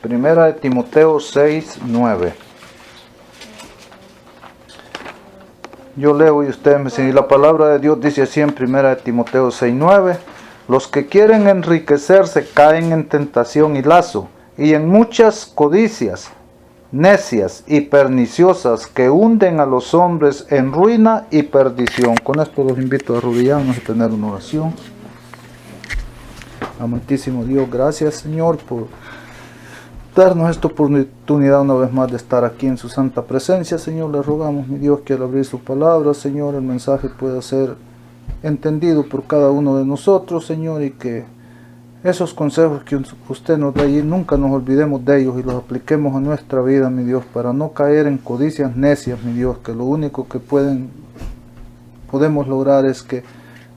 Primera de Timoteo 6:9. Yo leo y ustedes me siguen. La palabra de Dios dice así en Primera de Timoteo 6:9. Los que quieren enriquecerse caen en tentación y lazo, y en muchas codicias necias y perniciosas que hunden a los hombres en ruina y perdición. Con esto los invito a arrodillarnos y tener una oración. Amantísimo Dios, gracias Señor por darnos esta oportunidad una vez más de estar aquí en su santa presencia. Señor, le rogamos, mi Dios, que al abrir su palabra, Señor, el mensaje pueda ser entendido por cada uno de nosotros, Señor, y que esos consejos que usted nos da allí, nunca nos olvidemos de ellos y los apliquemos a nuestra vida, mi Dios, para no caer en codicias necias, mi Dios, que lo único que podemos lograr es que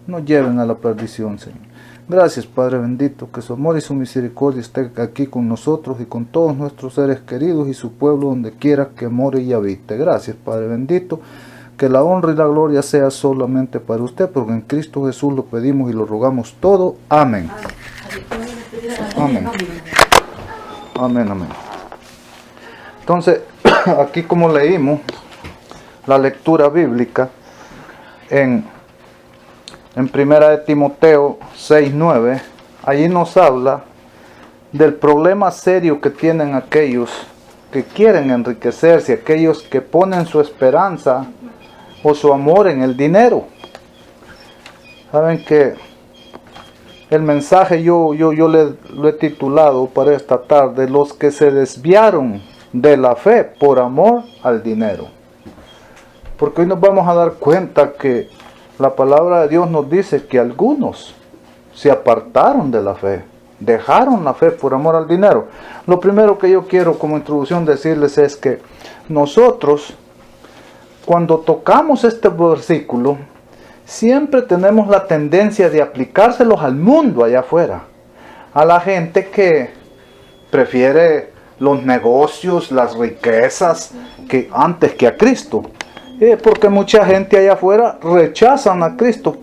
nos lleven a la perdición, Señor. Gracias, Padre bendito, que su amor y su misericordia esté aquí con nosotros y con todos nuestros seres queridos y su pueblo donde quiera que more y habite. Gracias, Padre bendito, que la honra y la gloria sea solamente para usted, porque en Cristo Jesús lo pedimos y lo rogamos todo. Amén. Amén. Amén, amén. Entonces, aquí como leímos la lectura bíblica en Primera de Timoteo 6:9, allí nos habla del problema serio que tienen aquellos que quieren enriquecerse, aquellos que ponen su esperanza o su amor en el dinero. Saben que el mensaje yo lo he titulado para esta tarde: los que se desviaron de la fe por amor al dinero. Porque hoy nos vamos a dar cuenta que la palabra de Dios nos dice que algunos se apartaron de la fe, dejaron la fe por amor al dinero. Lo primero que yo quiero como introducción decirles es que nosotros, cuando tocamos este versículo, siempre tenemos la tendencia de aplicárselos al mundo allá afuera, a la gente que prefiere los negocios, las riquezas, antes que a Cristo. Porque mucha gente allá afuera rechazan a Cristo,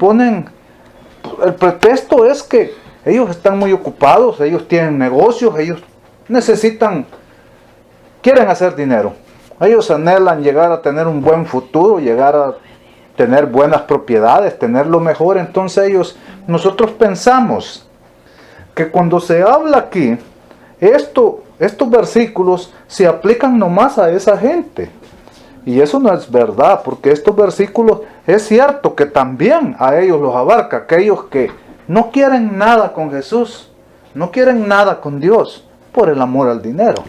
el pretexto es que ellos están muy ocupados, ellos tienen negocios, ellos quieren hacer dinero. Ellos anhelan llegar a tener un buen futuro, llegar a tener buenas propiedades, tener lo mejor. Entonces nosotros pensamos que cuando se habla aquí, estos versículos se aplican nomás a esa gente. Y eso no es verdad, porque estos versículos es cierto que también a ellos los abarca, aquellos que no quieren nada con Jesús, no quieren nada con Dios por el amor al dinero.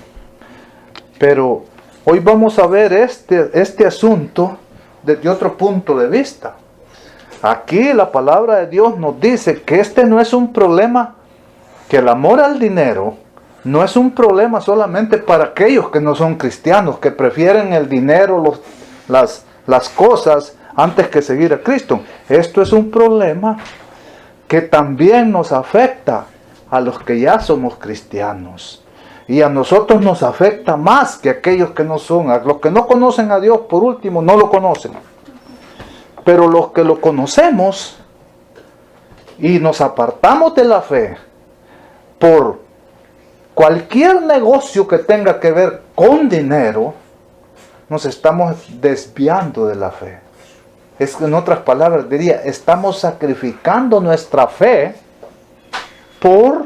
Pero hoy vamos a ver este asunto desde otro punto de vista. Aquí la palabra de Dios nos dice que este no es un problema, que el amor al dinero no es un problema solamente para aquellos que no son cristianos, que prefieren el dinero, las cosas, antes que seguir a Cristo. Esto es un problema que también nos afecta a los que ya somos cristianos. Y a nosotros nos afecta más que a aquellos que no son. A los que no conocen a Dios, por último, no lo conocen. Pero los que lo conocemos y nos apartamos de la fe por cualquier negocio que tenga que ver con dinero, nos estamos desviando de la fe. En otras palabras diría, estamos sacrificando nuestra fe por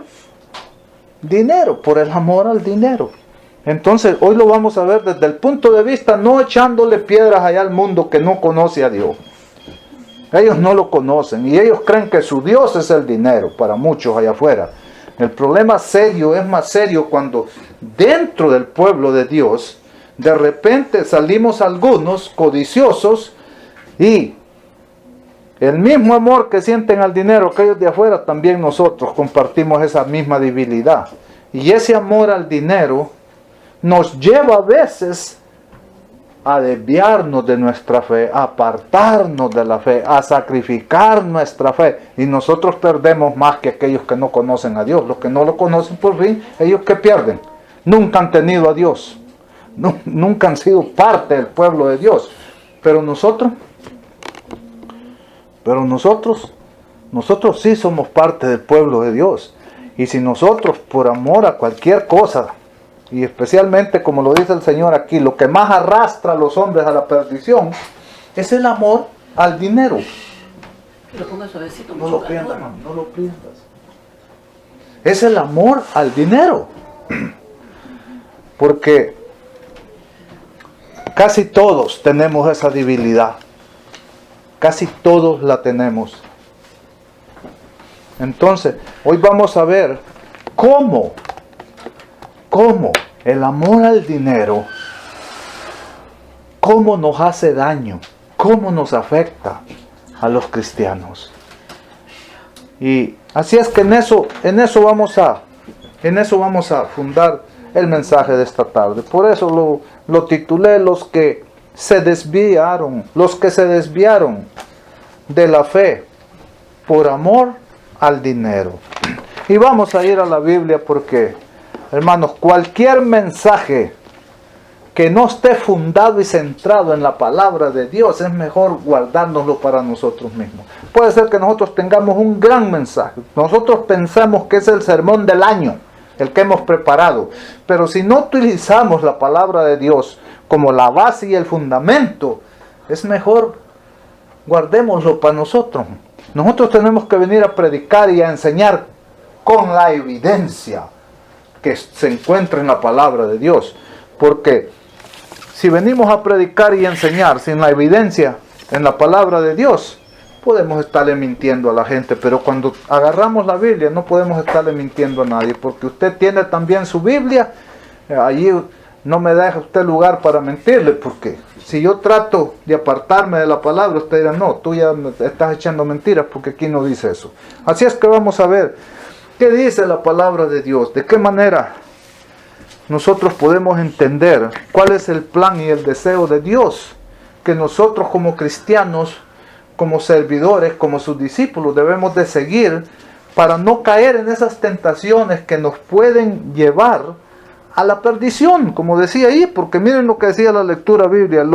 dinero, por el amor al dinero. Entonces hoy lo vamos a ver desde el punto de vista, no echándole piedras allá al mundo que no conoce a Dios. Ellos no lo conocen y ellos creen que su Dios es el dinero, para muchos allá afuera. El problema serio es más serio cuando dentro del pueblo de Dios de repente salimos algunos codiciosos y el mismo amor que sienten al dinero aquellos de afuera, también nosotros compartimos esa misma debilidad. Y ese amor al dinero nos lleva a veces a desviarnos de nuestra fe, a apartarnos de la fe, a sacrificar nuestra fe. Y nosotros perdemos más que aquellos que no conocen a Dios. Los que no lo conocen por fin, ellos ¿qué pierden? Nunca han tenido a Dios. Nunca han sido parte del pueblo de Dios. Pero nosotros sí somos parte del pueblo de Dios. Y si nosotros por amor a cualquier cosa y especialmente como lo dice el Señor aquí, lo que más arrastra a los hombres a la perdición es el amor al dinero. Lo pongo suavecito, No lo pierdas, hermano, no lo pierdas. Es el amor al dinero. Porque casi todos tenemos esa debilidad. Casi todos la tenemos. Entonces, hoy vamos a ver cómo el amor al dinero, cómo nos hace daño, cómo nos afecta a los cristianos. Y así es que en eso vamos a fundar el mensaje de esta tarde. Por eso lo titulé los que se desviaron de la fe por amor al dinero. Y vamos a ir a la Biblia porque, hermanos, cualquier mensaje que no esté fundado y centrado en la palabra de Dios, es mejor guardárnoslo para nosotros mismos. Puede ser que nosotros tengamos un gran mensaje. Nosotros pensamos que es el sermón del año, el que hemos preparado. Pero si no utilizamos la palabra de Dios como la base y el fundamento, es mejor guardémoslo para nosotros. Nosotros tenemos que venir a predicar y a enseñar con la evidencia que se encuentra en la palabra de Dios. Porque si venimos a predicar y enseñar sin la evidencia en la palabra de Dios, podemos estarle mintiendo a la gente. Pero cuando agarramos la Biblia no podemos estarle mintiendo a nadie, porque usted tiene también su Biblia. Allí no me deja usted lugar para mentirle, porque si yo trato de apartarme de la palabra, usted dirá, no, tú ya me estás echando mentiras, porque aquí no dice eso. Así es que vamos a ver qué dice la palabra de Dios, de qué manera nosotros podemos entender cuál es el plan y el deseo de Dios, que nosotros como cristianos, como servidores, como sus discípulos, debemos de seguir para no caer en esas tentaciones que nos pueden llevar a la perdición, como decía ahí, porque miren lo que decía la lectura bíblica,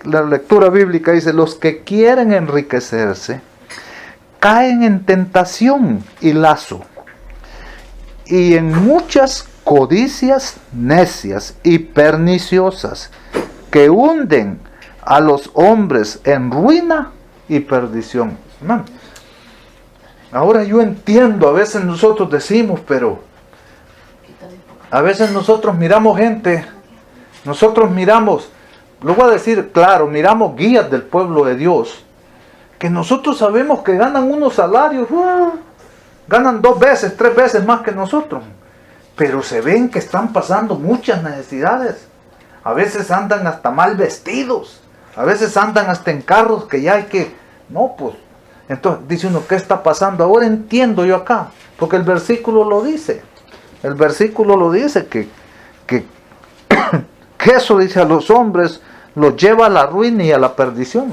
la lectura bíblica dice, los que quieren enriquecerse, caen en tentación y lazo, y en muchas codicias necias y perniciosas, que hunden a los hombres en ruina y perdición. Hermano, ahora yo entiendo, a veces nosotros decimos, pero a veces nosotros miramos gente, lo voy a decir claro, miramos guías del pueblo de Dios, que nosotros sabemos que ganan unos salarios, ganan 2 veces, 3 veces más que nosotros, pero se ven que están pasando muchas necesidades. A veces andan hasta mal vestidos, a veces andan hasta en carros que ya hay que, no pues, entonces dice uno, ¿qué está pasando? Ahora entiendo yo acá, porque el versículo lo dice. El versículo lo dice que eso, dice, a los hombres los lleva a la ruina y a la perdición.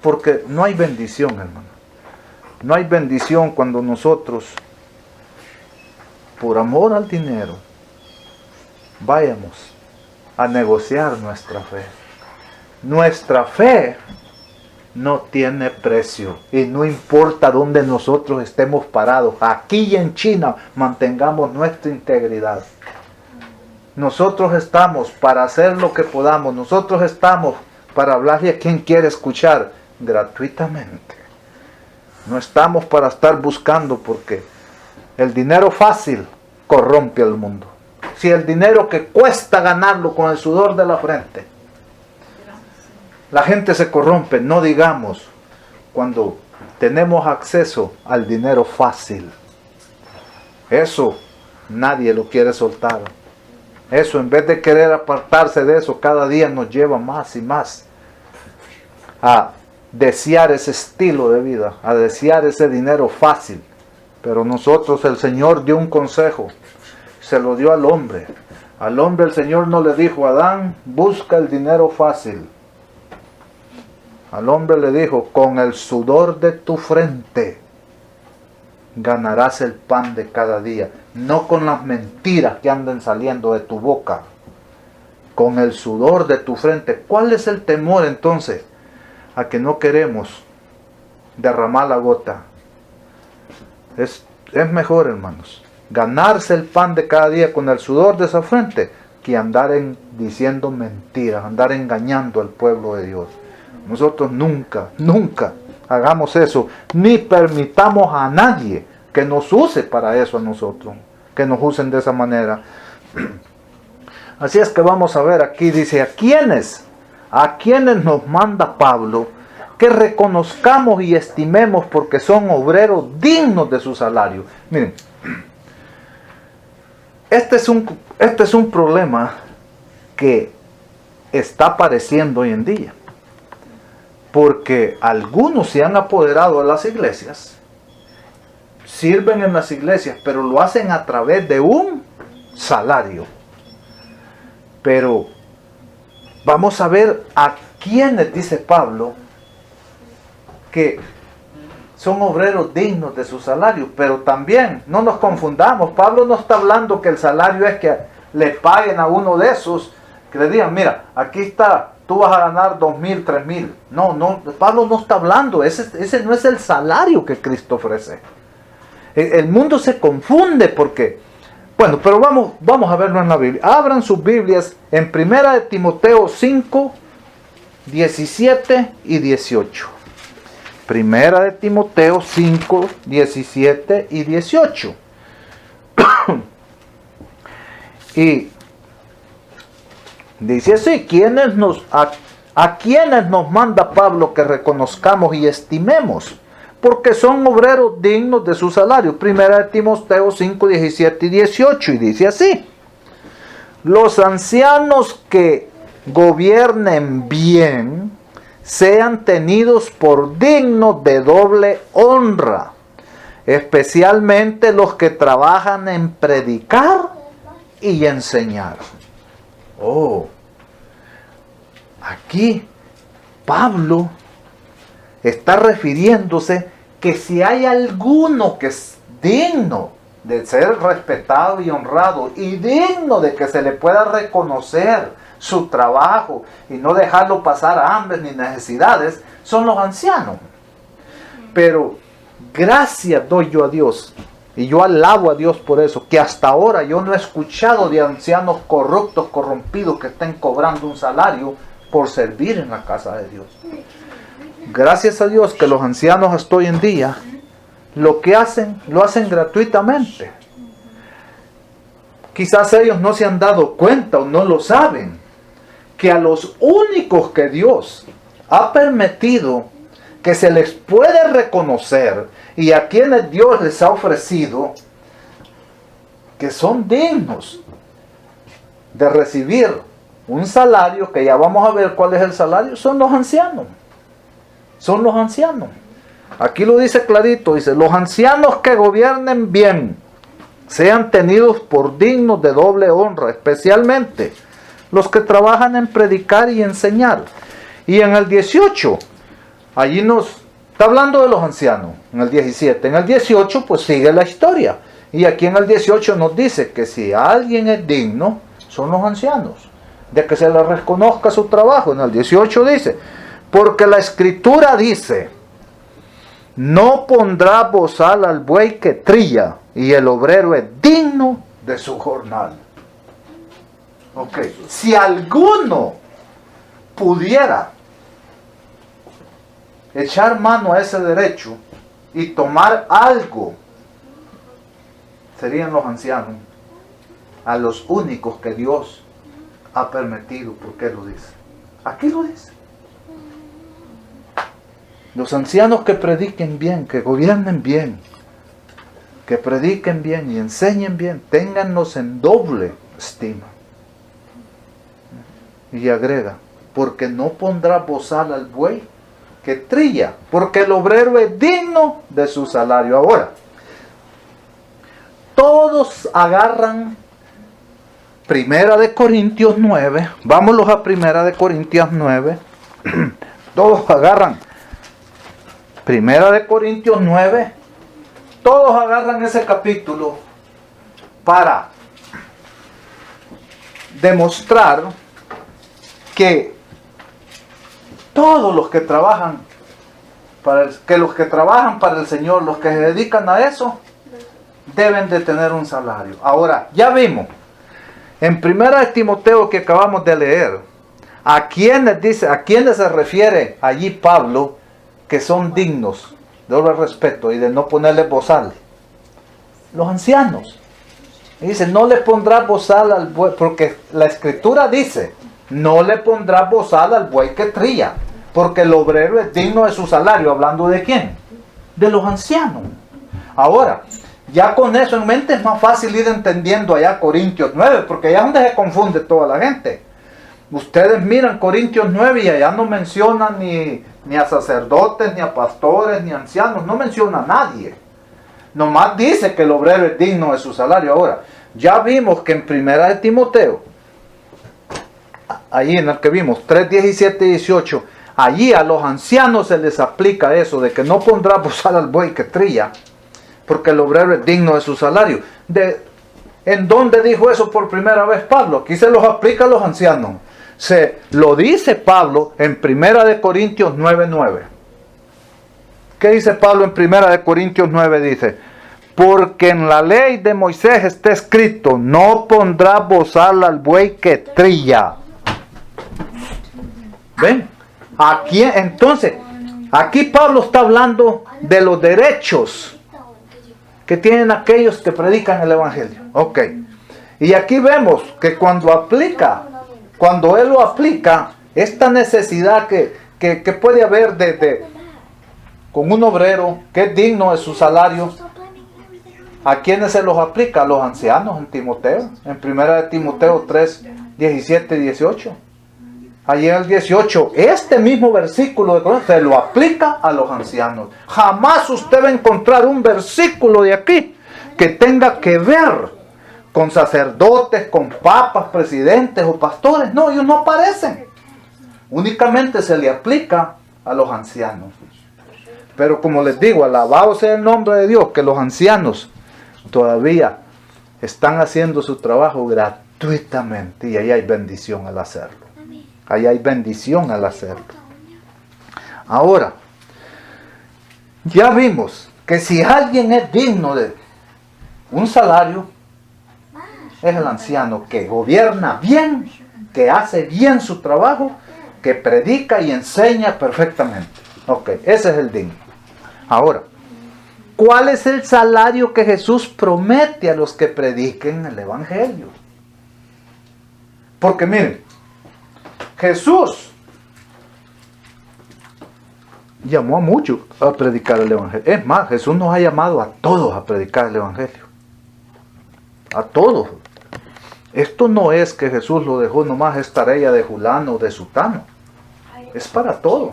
Porque no hay bendición, hermano. No hay bendición cuando nosotros, por amor al dinero, vayamos a negociar nuestra fe. Nuestra fe no tiene precio, y no importa dónde nosotros estemos parados, aquí y en China, mantengamos nuestra integridad. Nosotros estamos para hacer lo que podamos, nosotros estamos para hablarle a quien quiere escuchar gratuitamente. No estamos para estar buscando, porque el dinero fácil corrompe al mundo. Si el dinero que cuesta ganarlo con el sudor de la frente, la gente se corrompe, no digamos cuando tenemos acceso al dinero fácil. Eso nadie lo quiere soltar. Eso, en vez de querer apartarse de eso, cada día nos lleva más y más a desear ese estilo de vida, a desear ese dinero fácil. Pero nosotros, el Señor dio un consejo, se lo dio al hombre. Al hombre el Señor no le dijo, Adán, busca el dinero fácil. Al hombre le dijo, con el sudor de tu frente ganarás el pan de cada día. No con las mentiras que anden saliendo de tu boca. Con el sudor de tu frente. ¿Cuál es el temor entonces? A que no queremos derramar la gota. Es mejor, hermanos, ganarse el pan de cada día con el sudor de esa frente, que andar diciendo mentiras, andar engañando al pueblo de Dios. Nosotros nunca hagamos eso, ni permitamos a nadie que nos use para eso a nosotros, que nos usen de esa manera. Así es que vamos a ver aquí, dice, ¿a quiénes nos manda Pablo que reconozcamos y estimemos porque son obreros dignos de su salario? Miren, este es un problema que está apareciendo hoy en día, porque algunos se han apoderado de las iglesias, sirven en las iglesias, pero lo hacen a través de un salario. Pero vamos a ver a quiénes dice Pablo que son obreros dignos de su salario. Pero también no nos confundamos, Pablo no está hablando que el salario es que le paguen a uno de esos, que le digan, mira, aquí está, tú vas a ganar 2,000, 3,000. No, Pablo no está hablando, ese no es el salario que Cristo ofrece. El mundo se confunde porque, bueno, pero vamos a verlo en la Biblia. Abran sus Biblias en 1 de Timoteo 5, 17 y 18. 1 de Timoteo 5, 17 y 18. Y dice así, ¿a quiénes nos manda Pablo que reconozcamos y estimemos? Porque son obreros dignos de su salario. 1 de Timoteo 5, 17 y 18. Y dice así, los ancianos que gobiernen bien sean tenidos por dignos de doble honra, especialmente los que trabajan en predicar y enseñar. Aquí Pablo está refiriéndose que si hay alguno que es digno de ser respetado y honrado y digno de que se le pueda reconocer su trabajo y no dejarlo pasar hambre ni necesidades, son los ancianos. Pero gracias doy yo a Dios, y yo alabo a Dios por eso, que hasta ahora yo no he escuchado de ancianos corruptos, corrompidos, que estén cobrando un salario por servir en la casa de Dios. Gracias a Dios que los ancianos hasta hoy en día, lo que hacen, lo hacen gratuitamente. Quizás ellos no se han dado cuenta o no lo saben, que a los únicos que Dios ha permitido que se les puede reconocer y a quienes Dios les ha ofrecido que son dignos de recibir un salario, que ya vamos a ver cuál es el salario, son los ancianos. Son los ancianos. Aquí lo dice clarito, dice, los ancianos que gobiernen bien sean tenidos por dignos de doble honra, especialmente los que trabajan en predicar y enseñar. Y en el 18, allí nos está hablando de los ancianos, en el 17. En el 18 pues sigue la historia. Y aquí en el 18 nos dice que si alguien es digno, son los ancianos, de que se le reconozca su trabajo. En el 18 dice, porque la Escritura dice, no pondrá bozal al buey que trilla, y el obrero es digno de su jornal. Si alguno pudiera echar mano a ese derecho y tomar algo, serían los ancianos, a los únicos que Dios ha permitido. ¿Por qué lo dice? Aquí lo dice. Los ancianos que prediquen bien, que gobiernen bien, que prediquen bien y enseñen bien, téngannos en doble estima. Y agrega, porque no pondrá bozal al buey que trilla, porque el obrero es digno de su salario. Ahora, todos agarran 1 de Corintios 9, vámonos a 1 de Corintios 9, todos agarran 1 de Corintios 9, todos agarran ese capítulo para demostrar que todos los que trabajan para el Señor, los que se dedican a eso, deben de tener un salario. Ahora, ya vimos, en 1 de Timoteo que acabamos de leer, ¿a quiénes se refiere allí Pablo que son dignos de doble respeto y de no ponerle bozal? Los ancianos. Y dice, no le pondrás bozal al buey, porque la escritura dice, no le pondrás bozal al buey que trilla, porque el obrero es digno de su salario. ¿Hablando de quién? De los ancianos. Ahora, ya con eso en mente es más fácil ir entendiendo allá Corintios 9, porque allá es donde se confunde toda la gente. Ustedes miran Corintios 9 y allá no mencionan ni a sacerdotes, ni a pastores, ni a ancianos, no menciona a nadie. Nomás dice que el obrero es digno de su salario. Ahora, ya vimos que en 1 de Timoteo, allí en el que vimos 3, 17 y 18, allí a los ancianos se les aplica eso de que no pondrá bozal al buey que trilla, porque el obrero es digno de su salario. ¿En dónde dijo eso por primera vez Pablo? Aquí se los aplica a los ancianos. Se lo dice Pablo en 1 de Corintios 9:9. ¿Qué dice Pablo en 1 de Corintios 9? Dice, porque en la ley de Moisés está escrito, no pondrá bozal al buey que trilla. ¿Ven? Aquí, entonces, aquí Pablo está hablando de los derechos que tienen aquellos que predican el evangelio. Ok. Y aquí vemos que cuando él lo aplica, esta necesidad que puede haber con un obrero que es digno de su salario, ¿a quiénes se los aplica? A los ancianos en Timoteo, en 1 de Timoteo 3, 17 y 18. Allí en el 18, este mismo versículo se lo aplica a los ancianos. Jamás usted va a encontrar un versículo de aquí que tenga que ver con sacerdotes, con papas, presidentes o pastores. No, ellos no aparecen. Únicamente se le aplica a los ancianos. Pero como les digo, alabado sea el nombre de Dios, que los ancianos todavía están haciendo su trabajo gratuitamente y ahí hay bendición al hacerlo. Ahí hay bendición al hacerlo. Ahora, ya vimos que si alguien es digno de un salario, es el anciano que gobierna bien, que hace bien su trabajo, que predica y enseña perfectamente. Ok, ese es el digno. Ahora, ¿cuál es el salario que Jesús promete a los que prediquen el evangelio? Porque miren, Jesús llamó a muchos a predicar el evangelio. Es más, Jesús nos ha llamado a todos a predicar el evangelio. A todos. Esto no es que Jesús lo dejó nomás esta tarea de fulano o de sutano. Es para todos.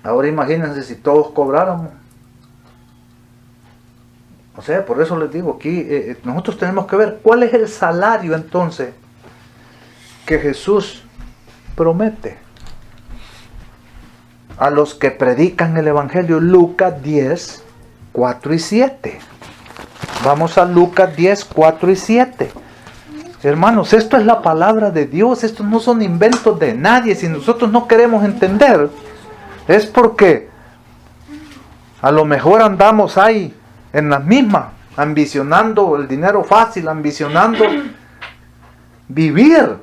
Ahora imagínense si todos cobráramos. O sea, por eso les digo aquí, nosotros tenemos que ver cuál es el salario entonces que Jesús promete a los que predican el evangelio. Lucas 10, 4 y 7. Vamos a Lucas 10, 4 y 7. Hermanos, esto es la palabra de Dios. Estos no son inventos de nadie. Si nosotros no queremos entender, es porque a lo mejor andamos ahí en las mismas, ambicionando el dinero fácil, ambicionando vivir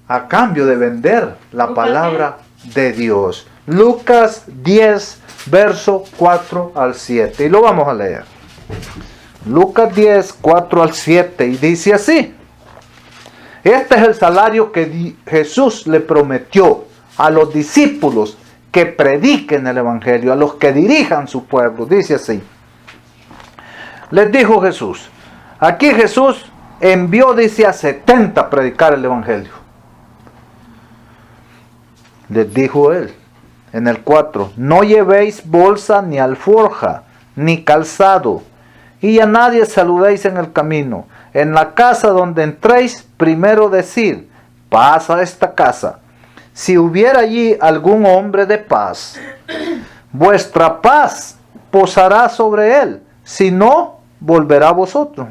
a cambio de vender la palabra de Dios. Lucas 10, verso 4 al 7. Y lo vamos a leer. Lucas 10, 4 al 7. Y dice así. Este es el salario que Jesús le prometió a los discípulos que prediquen el evangelio, a los que dirijan su pueblo. Dice así. Les dijo Jesús. Aquí Jesús envió, dice, a 70 a predicar el evangelio. Les dijo él en el 4, no llevéis bolsa ni alforja, ni calzado, y a nadie saludéis en el camino. En la casa donde entréis, primero decid, paz a esta casa. Si hubiera allí algún hombre de paz, vuestra paz posará sobre él, si no, volverá a vosotros.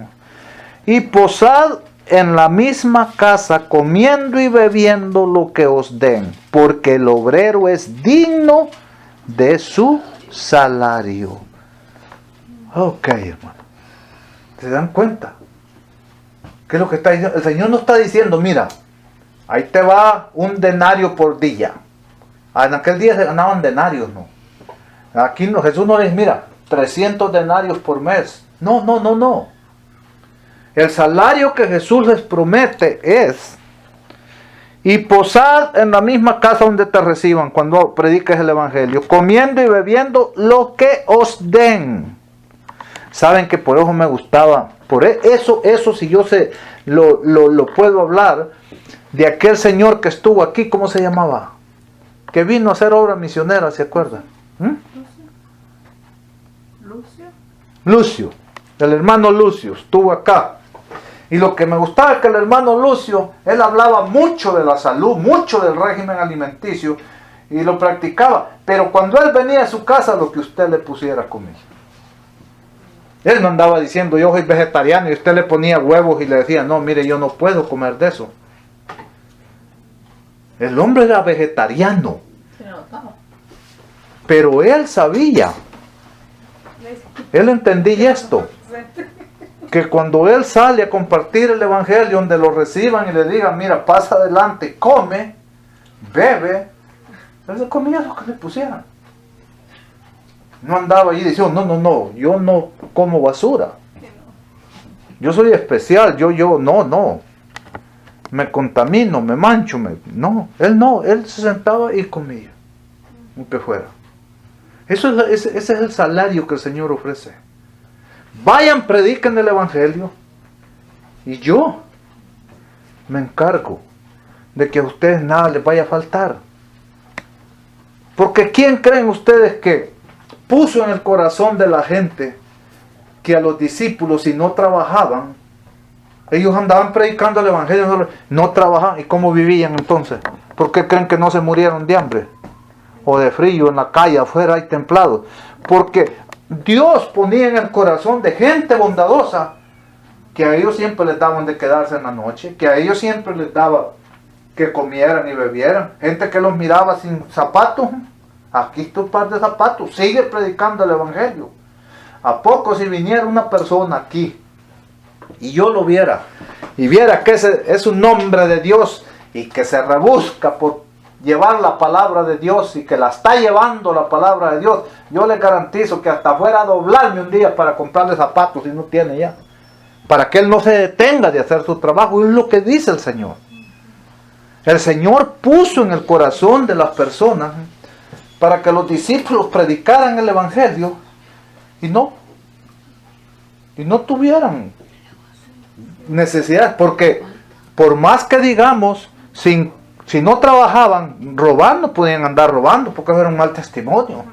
Y posad en la misma casa, comiendo y bebiendo lo que os den, porque el obrero es digno de su salario. Ok, hermano. ¿Se dan cuenta? ¿Qué es lo que está diciendo? El Señor no está diciendo, mira, ahí te va un denario por día. En aquel día se ganaban denarios, no. Aquí no, Jesús no les mira, 300 denarios por mes. No, no, no, no. El salario que Jesús les promete es: y posad en la misma casa donde te reciban cuando prediques el evangelio, comiendo y bebiendo lo que os den. Saben que por eso me gustaba, por eso si yo sé, lo puedo hablar de aquel señor que estuvo aquí, ¿cómo se llamaba? Que vino a hacer obra misionera, ¿se acuerdan? Lucio, el hermano Lucio estuvo acá. Y lo que me gustaba es que el hermano Lucio, él hablaba mucho de la salud, mucho del régimen alimenticio, y lo practicaba. Pero cuando él venía a su casa, lo que usted le pusiera a comer. Él no andaba diciendo, yo soy vegetariano, y usted le ponía huevos y le decía, no, mire, yo no puedo comer de eso. El hombre era vegetariano. Pero él sabía. Él entendía esto. Que cuando él sale a compartir el evangelio, donde lo reciban y le digan, mira, pasa adelante, come, bebe, él se comía lo que le pusieran. No andaba allí diciendo, no, yo no como basura. Yo soy especial, no. Me contamino, me mancho, no. Él se sentaba y comía, aunque fuera. Ese es el salario que el Señor ofrece. Vayan, prediquen el evangelio, y yo me encargo de que a ustedes nada les vaya a faltar. Porque ¿quién creen ustedes que puso en el corazón de la gente que a los discípulos, si no trabajaban, ellos andaban predicando el evangelio, no trabajaban? ¿Y cómo vivían entonces? ¿Por qué creen que no se murieron de hambre o de frío en la calle afuera y templados? Porque Dios ponía en el corazón de gente bondadosa que a ellos siempre les daban de quedarse en la noche, que a ellos siempre les daba que comieran y bebieran. Gente que los miraba sin zapatos, aquí está un par de zapatos, sigue predicando el evangelio. ¿A poco si viniera una persona aquí y yo lo viera y viera que ese es un nombre de Dios y que se rebusca por llevar la palabra de Dios y que la está llevando la palabra de Dios, yo le garantizo que hasta fuera a doblarme un día para comprarle zapatos si no tiene ya, para que él no se detenga de hacer su trabajo? Es lo que dice el Señor. El Señor puso en el corazón de las personas para que los discípulos predicaran el evangelio y no tuvieran necesidad, porque por más que digamos, si no trabajaban, robar, no podían andar robando, porque era un mal testimonio.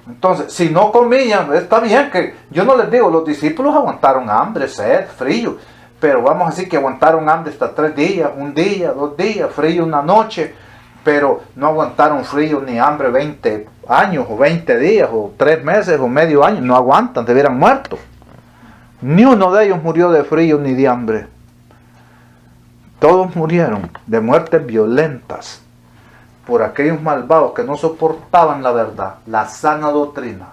Entonces, si no comían, está bien que, yo no les digo, los discípulos aguantaron hambre, sed, frío, pero vamos a decir que aguantaron hambre hasta 3 días, 1 día, 2 días, frío una noche, pero no aguantaron frío ni hambre 20 años, o 20 días, o 3 meses, o medio año, no aguantan, se hubieran muerto. Ni uno de ellos murió de frío ni de hambre. Todos murieron de muertes violentas por aquellos malvados que no soportaban la verdad, la sana doctrina.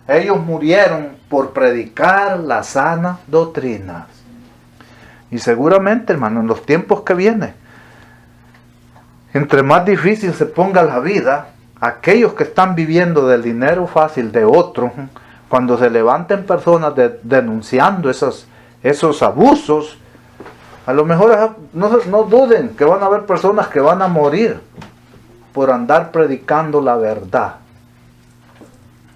Ellos murieron por predicar la sana doctrina. Y seguramente, hermano, en los tiempos que vienen, entre más difícil se ponga la vida, aquellos que están viviendo del dinero fácil de otros, cuando se levanten personas denunciando esos abusos, a lo mejor no duden que van a haber personas que van a morir por andar predicando la verdad.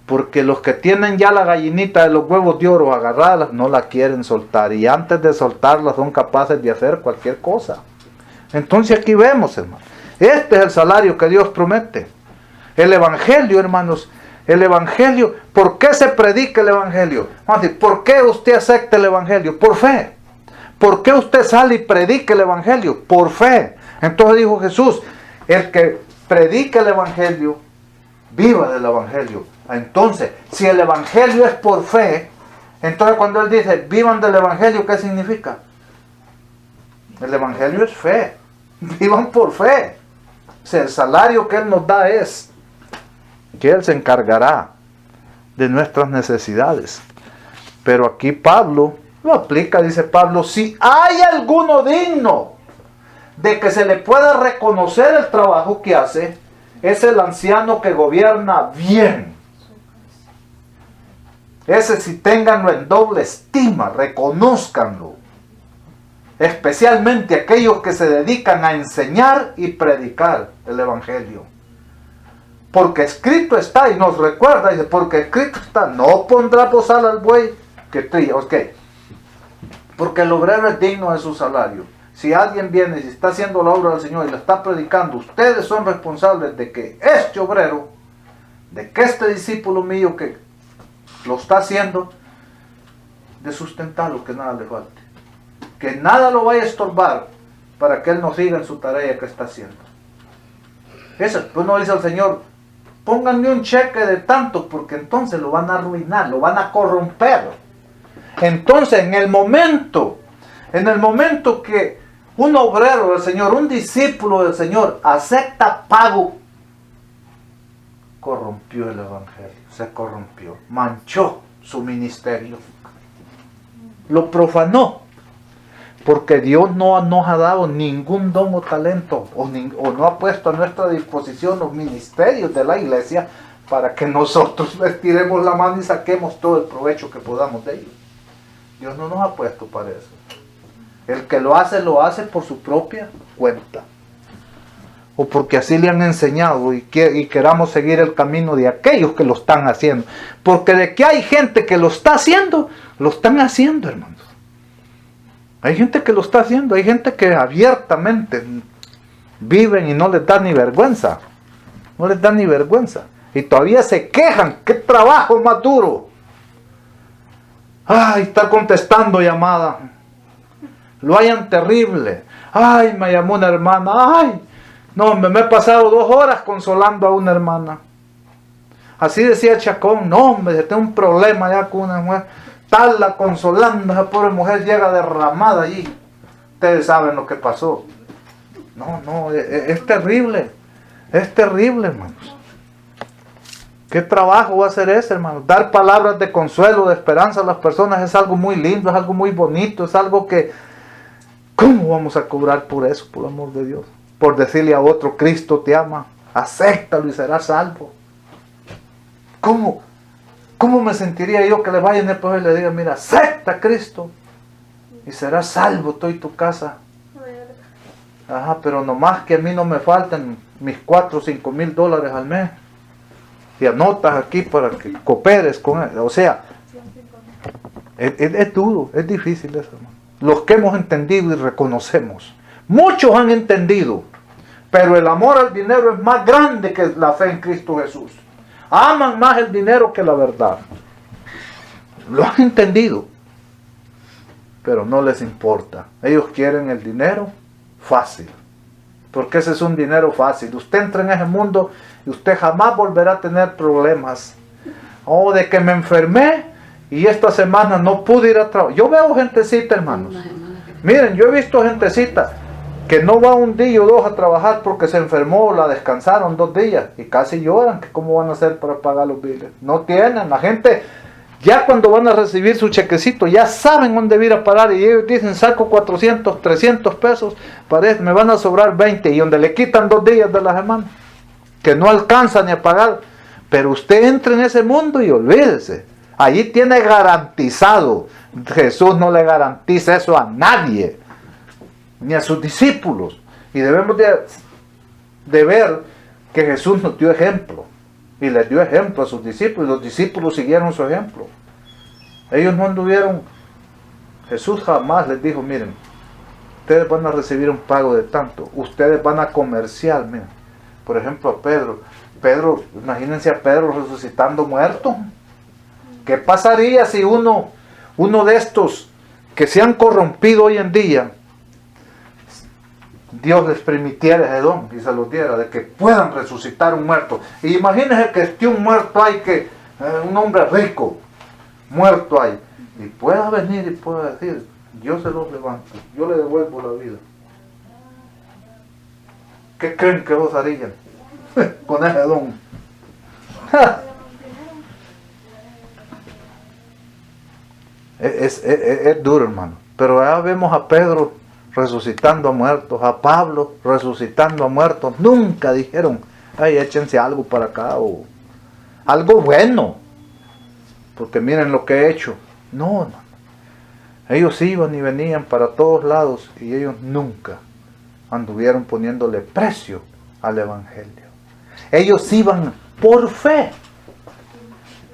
Porque los que tienen ya la gallinita de los huevos de oro agarradas no la quieren soltar. Y antes de soltarla son capaces de hacer cualquier cosa. Entonces aquí vemos, hermano. Este es el salario que Dios promete. El evangelio, hermanos. El evangelio. ¿Por qué se predica el evangelio? Vamos a decir, ¿por qué usted acepta el evangelio? Por fe. ¿Por qué usted sale y predica el evangelio? Por fe. Entonces dijo Jesús, el que predica el evangelio, viva del evangelio. Entonces, si el evangelio es por fe, entonces cuando él dice, vivan del evangelio, ¿qué significa? El evangelio es fe. Vivan por fe. O sea, el salario que él nos da es que Él se encargará de nuestras necesidades. Pero aquí Pablo lo aplica, dice Pablo, si hay alguno digno de que se le pueda reconocer el trabajo que hace, es el anciano que gobierna bien. Ese sí ténganlo en doble estima, reconózcanlo. Especialmente aquellos que se dedican a enseñar y predicar el Evangelio. Porque escrito está, y nos recuerda, dice, porque escrito está, no pondrá bozal al buey que trilla. Ok. Porque el obrero es digno de su salario. Si alguien viene y está haciendo la obra del Señor y la está predicando, ustedes son responsables de que este obrero, de que este discípulo mío que lo está haciendo, de sustentarlo, que nada le falte. Que nada lo vaya a estorbar para que él no siga en su tarea que está haciendo. Eso, pues no dice al Señor, pónganme un cheque de tanto, porque entonces lo van a arruinar, lo van a corromper. Entonces, en el momento que un obrero del Señor, un discípulo del Señor, acepta pago, corrompió el Evangelio, se corrompió, manchó su ministerio, lo profanó, porque Dios no nos ha dado ningún don o talento, o no ha puesto a nuestra disposición los ministerios de la iglesia para que nosotros les tiremos la mano y saquemos todo el provecho que podamos de ellos. Dios no nos ha puesto para eso. El que lo hace por su propia cuenta. O porque así le han enseñado y queramos seguir el camino de aquellos que lo están haciendo. Porque de que hay gente que lo está haciendo, lo están haciendo, hermanos. Hay gente que lo está haciendo, hay gente que abiertamente viven y no les da ni vergüenza. No les da ni vergüenza. Y todavía se quejan, qué trabajo más duro. Ay, está contestando llamada. Lo hayan terrible. Ay, me llamó una hermana. Ay, no, me he pasado 2 horas consolando a una hermana. Así decía Chacón. No, me tengo un problema ya con una mujer. Tal la consolando, esa pobre mujer llega derramada allí. Ustedes saben lo que pasó. No, es terrible. Es terrible, hermanos. ¿Qué trabajo va a ser ese, hermano? Dar palabras de consuelo, de esperanza a las personas es algo muy lindo, es algo muy bonito, es algo que... ¿Cómo vamos a cobrar por eso, por el amor de Dios? Por decirle a otro, Cristo te ama, acéptalo y serás salvo. ¿Cómo me sentiría yo que le vaya en el pueblo y le diga, mira, acepta a Cristo y serás salvo tú y tu casa? Ajá, pero nomás que a mí no me falten mis 4 o 5 mil dólares al mes. Y anotas aquí para que cooperes con él. O sea, es duro, es difícil eso, hermano. Los que hemos entendido y reconocemos. Muchos han entendido, pero el amor al dinero es más grande que la fe en Cristo Jesús. Aman más el dinero que la verdad. Lo han entendido, pero no les importa. Ellos quieren el dinero fácil, porque ese es un dinero fácil. Usted entra en ese mundo y usted jamás volverá a tener problemas. Oh, de que me enfermé y esta semana no pude ir a trabajar. Yo veo gentecita, hermanos. Miren, yo he visto gentecita que no va 1 día o 2 a trabajar porque se enfermó, la descansaron 2 días y casi lloran que cómo van a hacer para pagar los biles. No tienen, la gente ya cuando van a recibir su chequecito ya saben dónde ir a parar y ellos dicen saco 400, 300 pesos, me van a sobrar 20 y donde le quitan 2 días de la semana que no alcanza ni a pagar. Pero usted entra en ese mundo y olvídese, allí tiene garantizado. Jesús no le garantiza eso a nadie, ni a sus discípulos. Y debemos de ver que Jesús nos dio ejemplo. Y les dio ejemplo a sus discípulos. Y los discípulos siguieron su ejemplo. Ellos no anduvieron. Jesús jamás les dijo, miren, ustedes van a recibir un pago de tanto. Ustedes van a comerciar, miren. Por ejemplo a Pedro. Imagínense a Pedro resucitando muerto. ¿Qué pasaría si uno de estos que se han corrompido hoy en día, Dios les permitiera ese don y se los diera, de que puedan resucitar un muerto? Y imagínense que esté un muerto ahí, un hombre rico, muerto ahí, y pueda venir y pueda decir, yo se los levanto, yo le devuelvo la vida. ¿Qué creen que vos harían con ese don? Es duro, hermano. Pero ya vemos a Pedro resucitando a muertos, a Pablo resucitando a muertos. Nunca dijeron, ay, échense algo para acá o algo bueno, porque miren lo que he hecho. No, no. Ellos iban y venían para todos lados y ellos nunca anduvieron poniéndole precio al evangelio. Ellos iban por fe.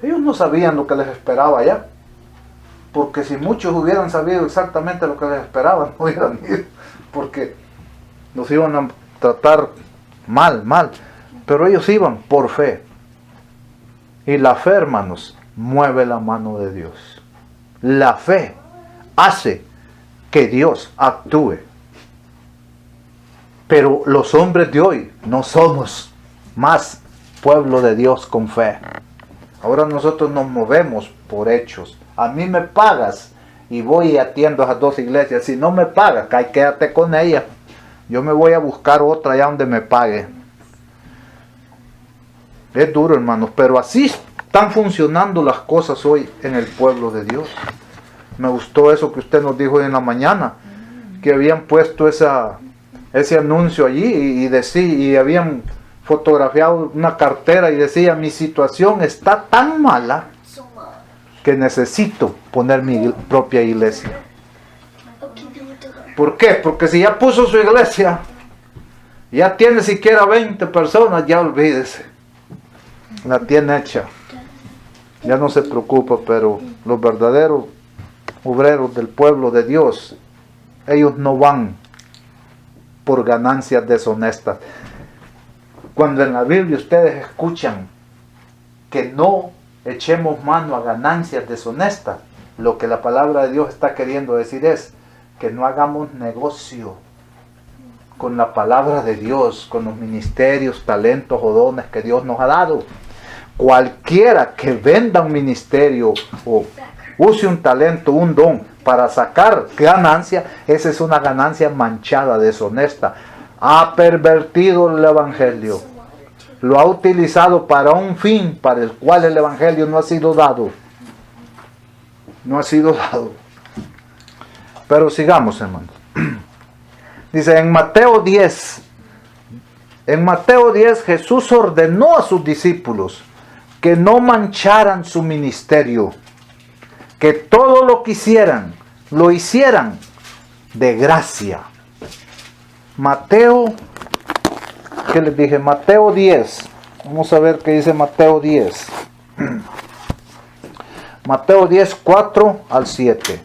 Ellos no sabían lo que les esperaba allá, porque si muchos hubieran sabido exactamente lo que les esperaba, no hubieran ido, porque los iban a tratar mal. Pero ellos iban por fe. Y la fe, hermanos, mueve la mano de Dios. La fe hace que Dios actúe. Pero los hombres de hoy no somos más pueblo de Dios con fe. Ahora nosotros nos movemos por hechos. A mí me pagas y voy y atiendo a esas 2 iglesias. Si no me pagas, quédate con ella. Yo me voy a buscar otra allá donde me pague. Es duro, hermanos, pero así están funcionando las cosas hoy en el pueblo de Dios. Me gustó eso que usted nos dijo hoy en la mañana, que habían puesto ese anuncio allí y habían fotografiado una cartera y decía, mi situación está tan mala que necesito poner mi propia iglesia. ¿Por qué? Porque si ya puso su iglesia, ya tiene siquiera 20 personas, ya olvídese. La tiene hecha. Ya no se preocupa, pero los verdaderos obreros del pueblo de Dios, ellos no van por ganancias deshonestas. Cuando en la Biblia ustedes escuchan que no echemos mano a ganancias deshonestas, lo que la palabra de Dios está queriendo decir es que no hagamos negocio con la palabra de Dios, con los ministerios, talentos o dones que Dios nos ha dado. Cualquiera que venda un ministerio o use un talento, un don para sacar ganancia, esa es una ganancia manchada, deshonesta. Ha pervertido el evangelio. Lo ha utilizado para un fin para el cual el evangelio no ha sido dado. No ha sido dado. Pero sigamos, hermanos. Dice en Mateo 10. En Mateo 10 Jesús ordenó a sus discípulos que no mancharan su ministerio, que todo lo que hicieran, lo hicieran de gracia. Mateo, ¿qué les dije? Mateo 10. Vamos a ver qué dice Mateo 10. Mateo 10, 4 al 7.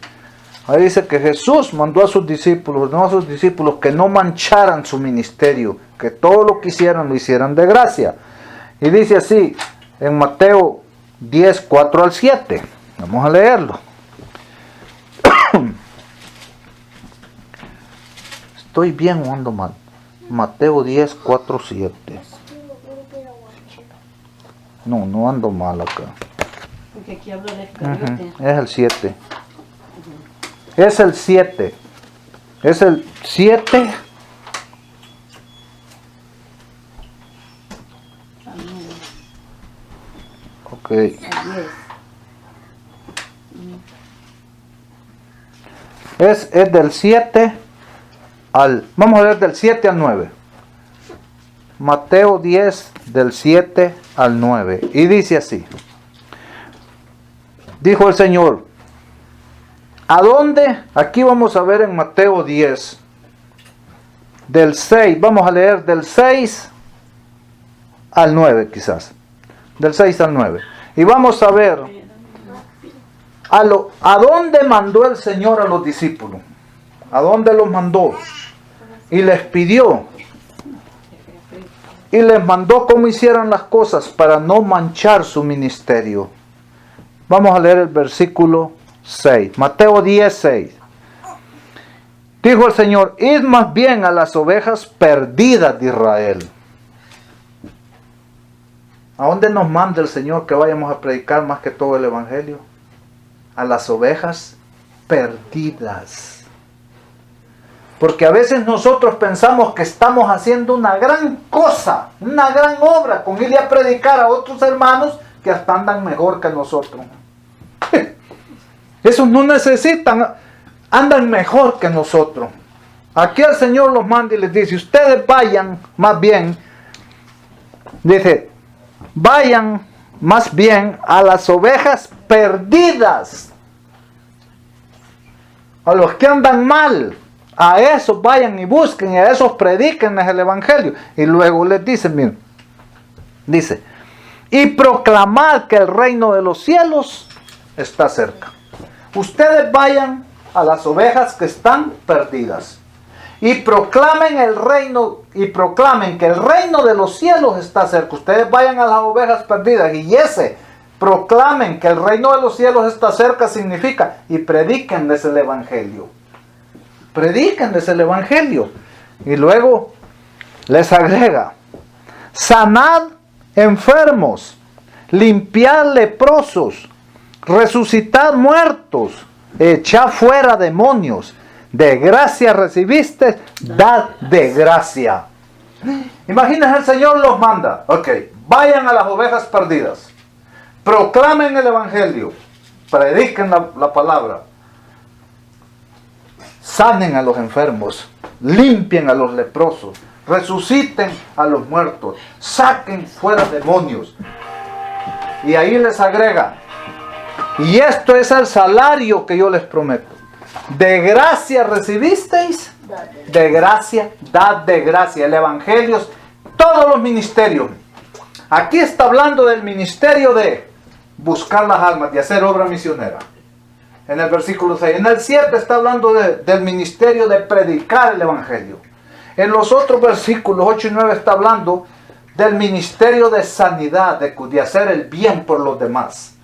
Ahí dice que Jesús mandó a sus discípulos, que no mancharan su ministerio, que todo lo que hicieran, lo hicieran de gracia. Y dice así, en Mateo 10, 4 al 7. Vamos a leerlo. ¿Estoy bien o ando mal? Mateo 10, 4, 7. No ando mal acá. Porque aquí habla de Iscariote. Es el 7. Es el 7. Es el 7. Ok. Es del 7 al... Vamos a ver del 7 al 9. Mateo 10 del 7 al 9. Y dice así. Dijo el Señor. ¿A dónde? Aquí vamos a ver en Mateo 10. Del 6. Vamos a leer del 6 al 9 quizás. Del 6 al 9. Y vamos a ver a dónde mandó el Señor a los discípulos. ¿A dónde los mandó? Y les pidió. Y les mandó cómo hicieran las cosas para no manchar su ministerio. Vamos a leer el versículo 6. Mateo 10, 6. Dijo el Señor, id más bien a las ovejas perdidas de Israel. ¿A dónde nos manda el Señor que vayamos a predicar más que todo el evangelio? A las ovejas perdidas. Porque a veces nosotros pensamos que estamos haciendo una gran cosa, una gran obra, con ir a predicar a otros hermanos que hasta andan mejor que nosotros. Esos no necesitan, andan mejor que nosotros. Aquí el Señor los manda y les dice, ustedes vayan más bien, dice, vayan más bien a las ovejas perdidas, a los que andan mal. A esos vayan y busquen, y a esos prediquenles el evangelio. Y luego les dice, miren, dice, y proclamar que el reino de los cielos está cerca. Ustedes vayan a las ovejas que están perdidas y proclamen el reino, y proclamen que el reino de los cielos está cerca. Ustedes vayan a las ovejas perdidas y proclamen que el reino de los cielos está cerca significa, y predíquenles el evangelio. Predíquenles el evangelio. Y luego les agrega, sanad enfermos, limpiad leprosos, resucitad muertos, echad fuera demonios, de gracia recibiste, dad de gracia. Imagínense, el Señor los manda, vayan a las ovejas perdidas, proclamen el evangelio, prediquen la palabra, sanen a los enfermos, limpien a los leprosos, resuciten a los muertos, saquen fuera demonios. Y ahí les agrega, y esto es el salario que yo les prometo. De gracia recibisteis, de gracia, dad de gracia. El evangelio es todos los ministerios. Aquí está hablando del ministerio de buscar las almas, de hacer obra misionera. En el versículo 6. En el 7 está hablando del ministerio de predicar el evangelio. En los otros versículos 8 y 9 está hablando del ministerio de sanidad, de hacer el bien por los demás.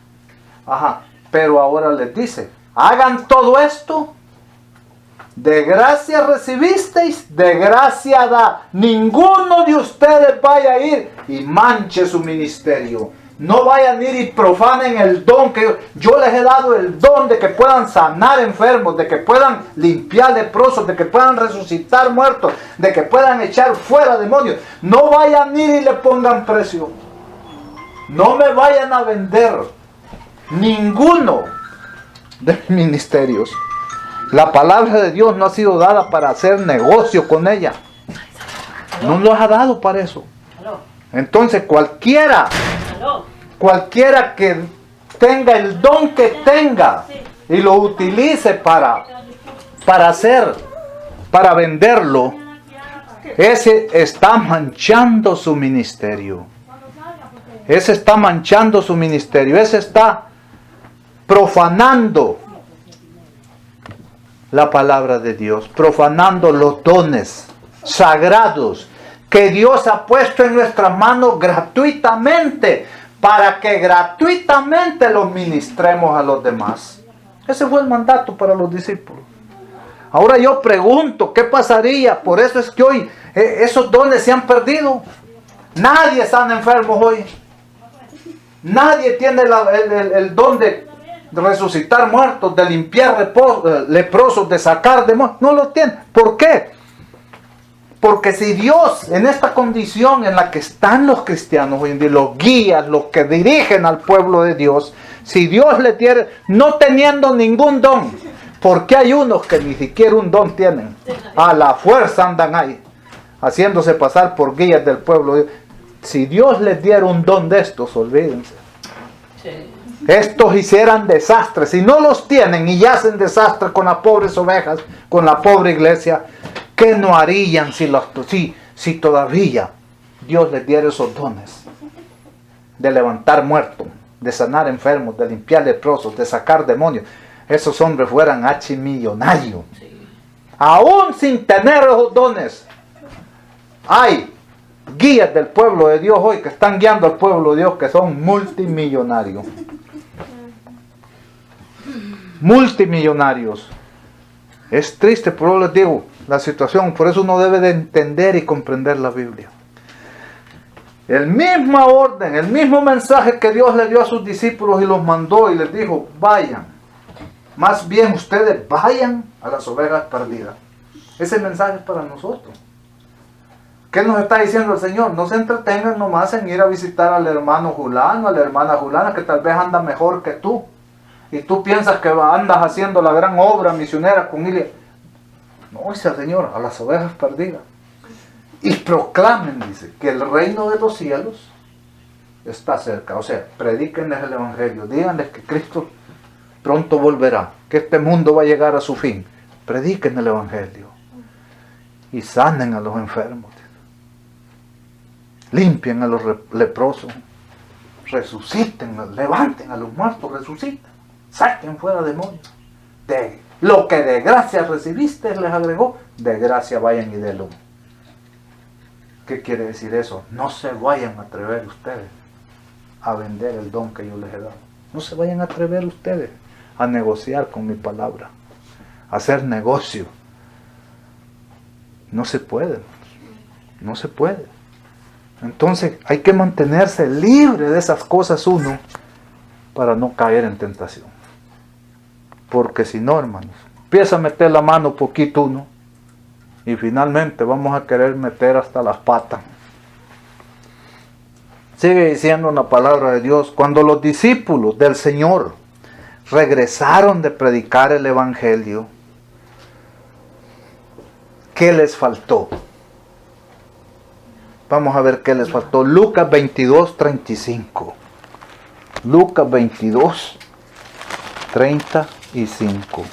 Pero ahora les dice, hagan todo esto, de gracia recibisteis, de gracia da. Ninguno de ustedes vaya a ir y manche su ministerio. No vayan a ir y profanen el don que yo les he dado, el don de que puedan sanar enfermos, de que puedan limpiar leprosos, de que puedan resucitar muertos, de que puedan echar fuera demonios. No vayan a ir y le pongan precio. No me vayan a vender ninguno de mis ministerios. La palabra de Dios no ha sido dada para hacer negocio con ella. No nos ha dado para eso. Entonces cualquiera que tenga el don que tenga y lo utilice para venderlo, ese está manchando su ministerio. Ese está manchando su ministerio. Ese está profanando la palabra de Dios, profanando los dones sagrados que Dios ha puesto en nuestras manos gratuitamente, para que gratuitamente los ministremos a los demás. Ese fue el mandato para los discípulos. Ahora yo pregunto, ¿qué pasaría? Por eso es que hoy esos dones se han perdido. Nadie está enfermo hoy. Nadie tiene el don de resucitar muertos, de limpiar leprosos, de sacar demonios. No lo tiene. ¿Por qué? Porque si Dios, en esta condición en la que están los cristianos hoy en día, los guías, los que dirigen al pueblo de Dios, si Dios le tiene, no teniendo ningún don, porque hay unos que ni siquiera un don tienen, a la fuerza andan ahí, haciéndose pasar por guías del pueblo de Dios. Si Dios les diera un don de estos, olvídense. Estos hicieran desastres. Si no los tienen y hacen desastres con las pobres ovejas, con la pobre iglesia, ¿qué no harían si todavía Dios les diera esos dones? De levantar muertos, de sanar enfermos, de limpiar leprosos, de sacar demonios. Esos hombres fueran archimillonarios. Aún sin tener esos dones, hay guías del pueblo de Dios hoy que están guiando al pueblo de Dios que son multimillonarios. Multimillonarios. Es triste, pero les digo la situación. Por eso uno debe de entender y comprender la Biblia. El mismo orden, el mismo mensaje que Dios le dio a sus discípulos y los mandó y les dijo, vayan. Más bien ustedes vayan a las ovejas perdidas. Ese mensaje es para nosotros. ¿Qué nos está diciendo el Señor? No se entretengan nomás en ir a visitar al hermano Julano, a la hermana Julana, que tal vez anda mejor que tú. Y tú piensas que andas haciendo la gran obra misionera con él. No, dice el Señor, a las ovejas perdidas. Y proclamen, dice, que el reino de los cielos está cerca. O sea, predíquenles el Evangelio. Díganles que Cristo pronto volverá, que este mundo va a llegar a su fin. Prediquen el Evangelio. Y sanen a los enfermos. Limpien a los leprosos. Resuciten, levanten a los muertos, resuciten. Saquen fuera demonios. De lo que de gracia recibiste, les agregó, de gracia vayan y denlo. ¿Qué quiere decir eso? No se vayan a atrever ustedes a vender el don que yo les he dado. No se vayan a atrever ustedes a negociar con mi palabra, a hacer negocio. No se puede, no se puede. Entonces hay que mantenerse libre de esas cosas uno para no caer en tentación. Porque si no, hermanos, empieza a meter la mano poquito uno y finalmente vamos a querer meter hasta las patas. Sigue diciendo la palabra de Dios, cuando los discípulos del Señor regresaron de predicar el Evangelio, ¿qué les faltó? Vamos a ver qué les faltó. Lucas 22, 35. Lucas 22, 35.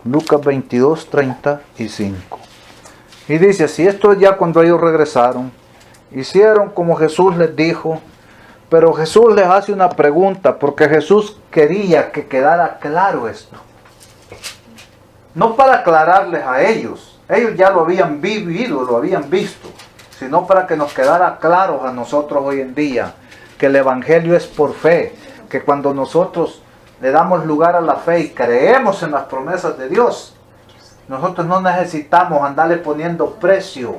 Lucas 22, 35. Y dice así, esto ya cuando ellos regresaron, hicieron como Jesús les dijo, pero Jesús les hace una pregunta, porque Jesús quería que quedara claro esto. No para aclararles a ellos ya lo habían vivido, lo habían visto, sino para que nos quedara claro a nosotros hoy en día, que el Evangelio es por fe, que cuando nosotros le damos lugar a la fe y creemos en las promesas de Dios, nosotros no necesitamos andarle poniendo precio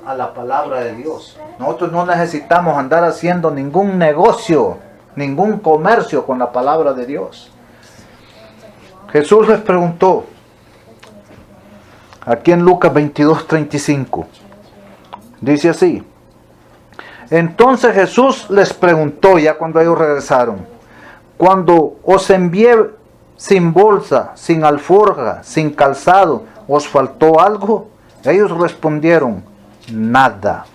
a la palabra de Dios. Nosotros no necesitamos andar haciendo ningún negocio, ningún comercio con la palabra de Dios. Jesús les preguntó, aquí en Lucas 22, 35, dice así, entonces Jesús les preguntó, ya cuando ellos regresaron, cuando os envié sin bolsa, sin alforja, sin calzado, ¿os faltó algo? Ellos respondieron, nada.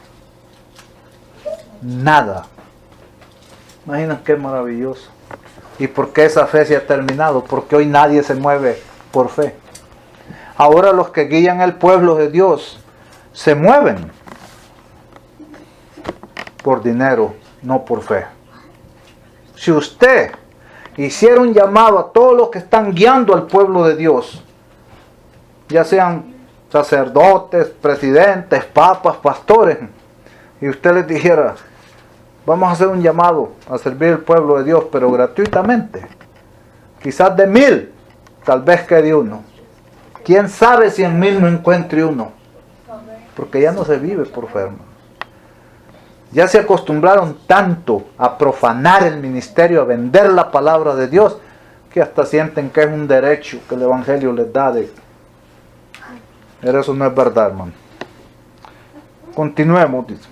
Nada. Imaginan qué maravilloso. ¿Y por qué esa fe se ha terminado? Porque hoy nadie se mueve por fe. Ahora los que guían el pueblo de Dios se mueven por dinero, no por fe. Si usted hiciera un llamado a todos los que están guiando al pueblo de Dios, ya sean sacerdotes, presidentes, papas, pastores, y usted les dijera, vamos a hacer un llamado a servir al pueblo de Dios, pero gratuitamente, quizás de 1000, tal vez quede uno. ¿Quién sabe si en 1000 no encuentre uno? Porque ya no se vive por fe, hermano. Ya se acostumbraron tanto a profanar el ministerio, a vender la palabra de Dios, que hasta sienten que es un derecho que el Evangelio les da de... Pero eso no es verdad, hermano. Continuemos, dice.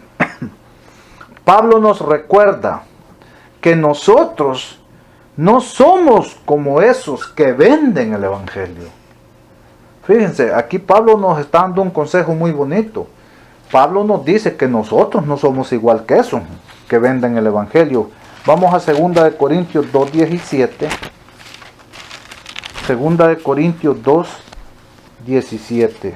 Pablo nos recuerda que nosotros no somos como esos que venden el Evangelio. Fíjense, aquí Pablo nos está dando un consejo muy bonito. Pablo nos dice que nosotros no somos igual que esos que venden el Evangelio. Vamos a 2 Corintios 2:17. 2 Corintios 2:17.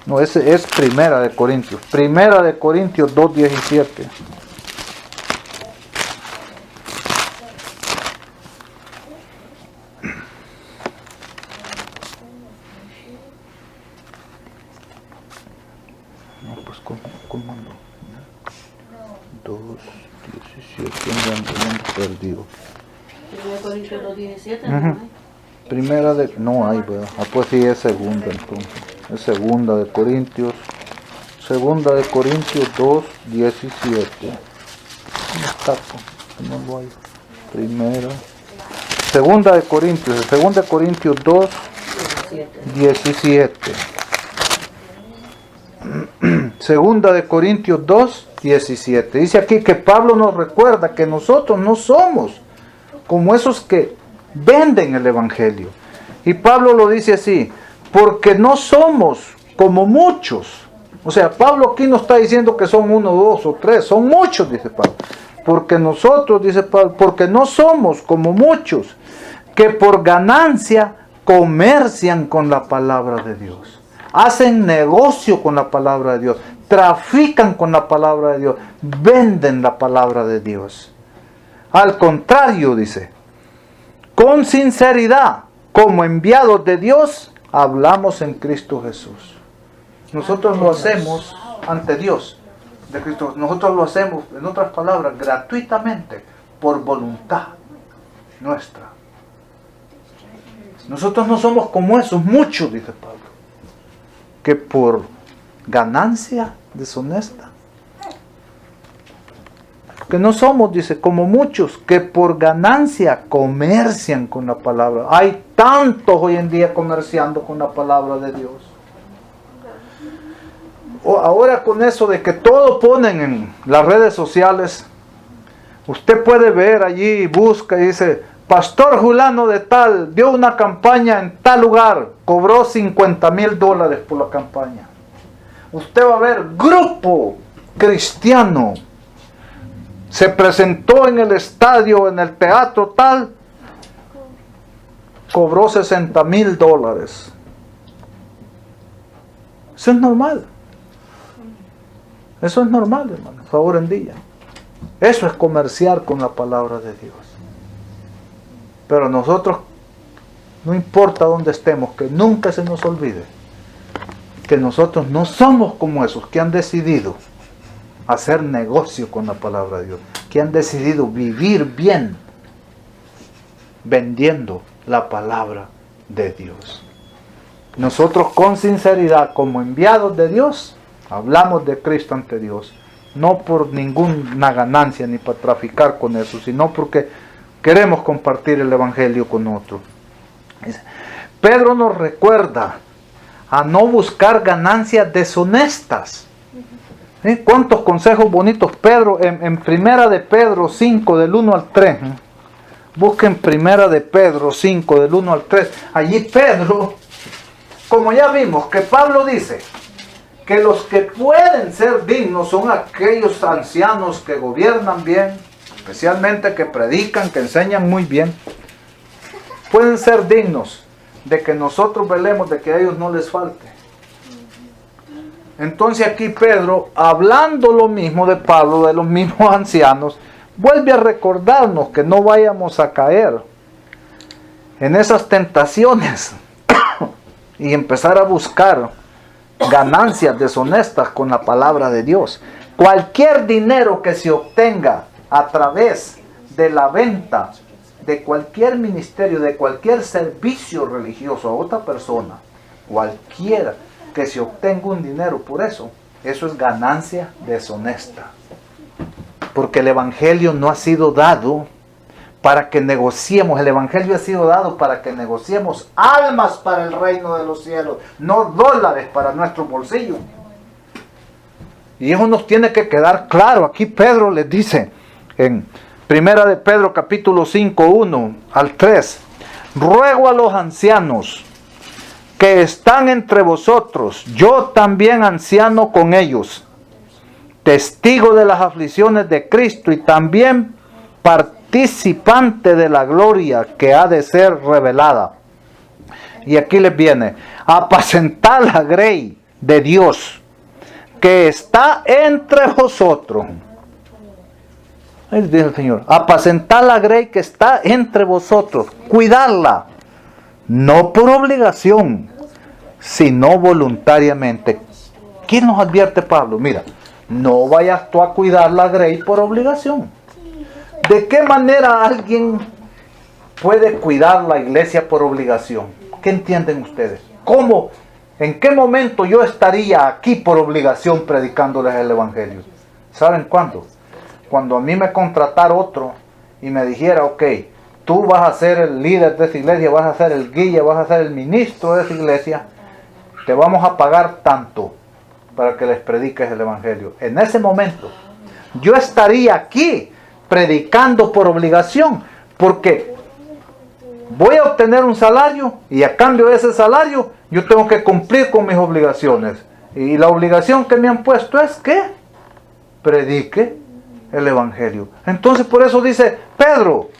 No, ese es 1 Corintios. 1 Corintios 2:17. No, pues ¿cómo ando? 2:17, ando perdido. 1 Corintios 2:17, ¿no? Primera de... No hay, ¿verdad? Ah, pues sí, es segunda entonces. Es 2 Corintios Segunda de Corintios 2, 17. ¿Dónde está? No lo hay. Primera. Segunda de Corintios 2, 17. Segunda de Corintios 2, 17. Dice aquí que Pablo nos recuerda que nosotros no somos como esos que venden el evangelio. Y Pablo lo dice así, porque no somos como muchos. O sea, Pablo aquí no está diciendo que son 1, 2 o 3, son muchos, dice Pablo. Porque nosotros, dice Pablo, porque no somos como muchos que por ganancia comercian con la palabra de Dios. Hacen negocio con la palabra de Dios, trafican con la palabra de Dios, venden la palabra de Dios. Al contrario, dice, con sinceridad, como enviados de Dios, hablamos en Cristo Jesús. Nosotros lo hacemos ante Dios de Cristo. Nosotros lo hacemos, en otras palabras, gratuitamente, por voluntad nuestra. Nosotros no somos como esos muchos, dice Pablo, que por ganancia deshonesta. Que no somos, dice, como muchos que por ganancia comercian con la palabra. Hay tantos hoy en día comerciando con la palabra de Dios. Ahora con eso de que todo ponen en las redes sociales, usted puede ver allí, busca y dice, Pastor Julano de tal, dio una campaña en tal lugar, cobró $50,000 por la campaña. Usted va a ver, grupo cristiano, se presentó en el estadio, en el teatro tal, cobró $60,000. Eso es normal. Eso es normal, hermano, favor en día. Eso es comerciar con la palabra de Dios. Pero nosotros, no importa dónde estemos, que nunca se nos olvide que nosotros no somos como esos que han decidido hacer negocio con la palabra de Dios, que han decidido vivir bien vendiendo la palabra de Dios. Nosotros con sinceridad, como enviados de Dios, hablamos de Cristo ante Dios, no por ninguna ganancia ni para traficar con eso, sino porque queremos compartir el evangelio con otros. Pedro nos recuerda a no buscar ganancias deshonestas. ¿Sí? ¿Cuántos consejos bonitos Pedro en Primera de Pedro 5 del 1 al 3? Busquen Primera de Pedro 5 del 1 al 3. Allí Pedro, como ya vimos que Pablo dice que los que pueden ser dignos son aquellos ancianos que gobiernan bien, especialmente que predican, que enseñan muy bien, pueden ser dignos de que nosotros velemos de que a ellos no les falte. Entonces aquí Pedro, hablando lo mismo de Pablo, de los mismos ancianos, vuelve a recordarnos que no vayamos a caer en esas tentaciones y empezar a buscar ganancias deshonestas con la palabra de Dios. Cualquier dinero que se obtenga a través de la venta de cualquier ministerio, de cualquier servicio religioso a otra persona, cualquiera que se obtenga un dinero por eso, eso es ganancia deshonesta. Porque el evangelio no ha sido dado para que negociemos, el evangelio ha sido dado para que negociemos almas para el reino de los cielos, no dólares para nuestro bolsillo. Y eso nos tiene que quedar claro. Aquí Pedro les dice en Primera de Pedro capítulo 5, 1 al 3, ruego a los ancianos que están entre vosotros, yo también anciano con ellos, testigo de las aflicciones de Cristo y también participante de la gloria que ha de ser revelada. Y aquí les viene, apacentar la grey de Dios que está entre vosotros. Ahí dice el Señor, apacentar la grey que está entre vosotros, cuidarla, no por obligación, sino voluntariamente. ¿Quién nos advierte Pablo? Mira, no vayas tú a cuidar la grey por obligación. ¿De qué manera alguien puede cuidar la iglesia por obligación? ¿Qué entienden ustedes? ¿Cómo ¿En qué momento yo estaría aquí por obligación predicándoles el Evangelio? ¿Saben cuándo? Cuando a mí me contratara otro y me dijera, ok, tú vas a ser el líder de esa iglesia, vas a ser el guía, vas a ser el ministro de esa iglesia, te vamos a pagar tanto para que les prediques el Evangelio. En ese momento, yo estaría aquí predicando por obligación, porque voy a obtener un salario y a cambio de ese salario yo tengo que cumplir con mis obligaciones. Y la obligación que me han puesto es que predique el Evangelio. Entonces por eso dice Pedro,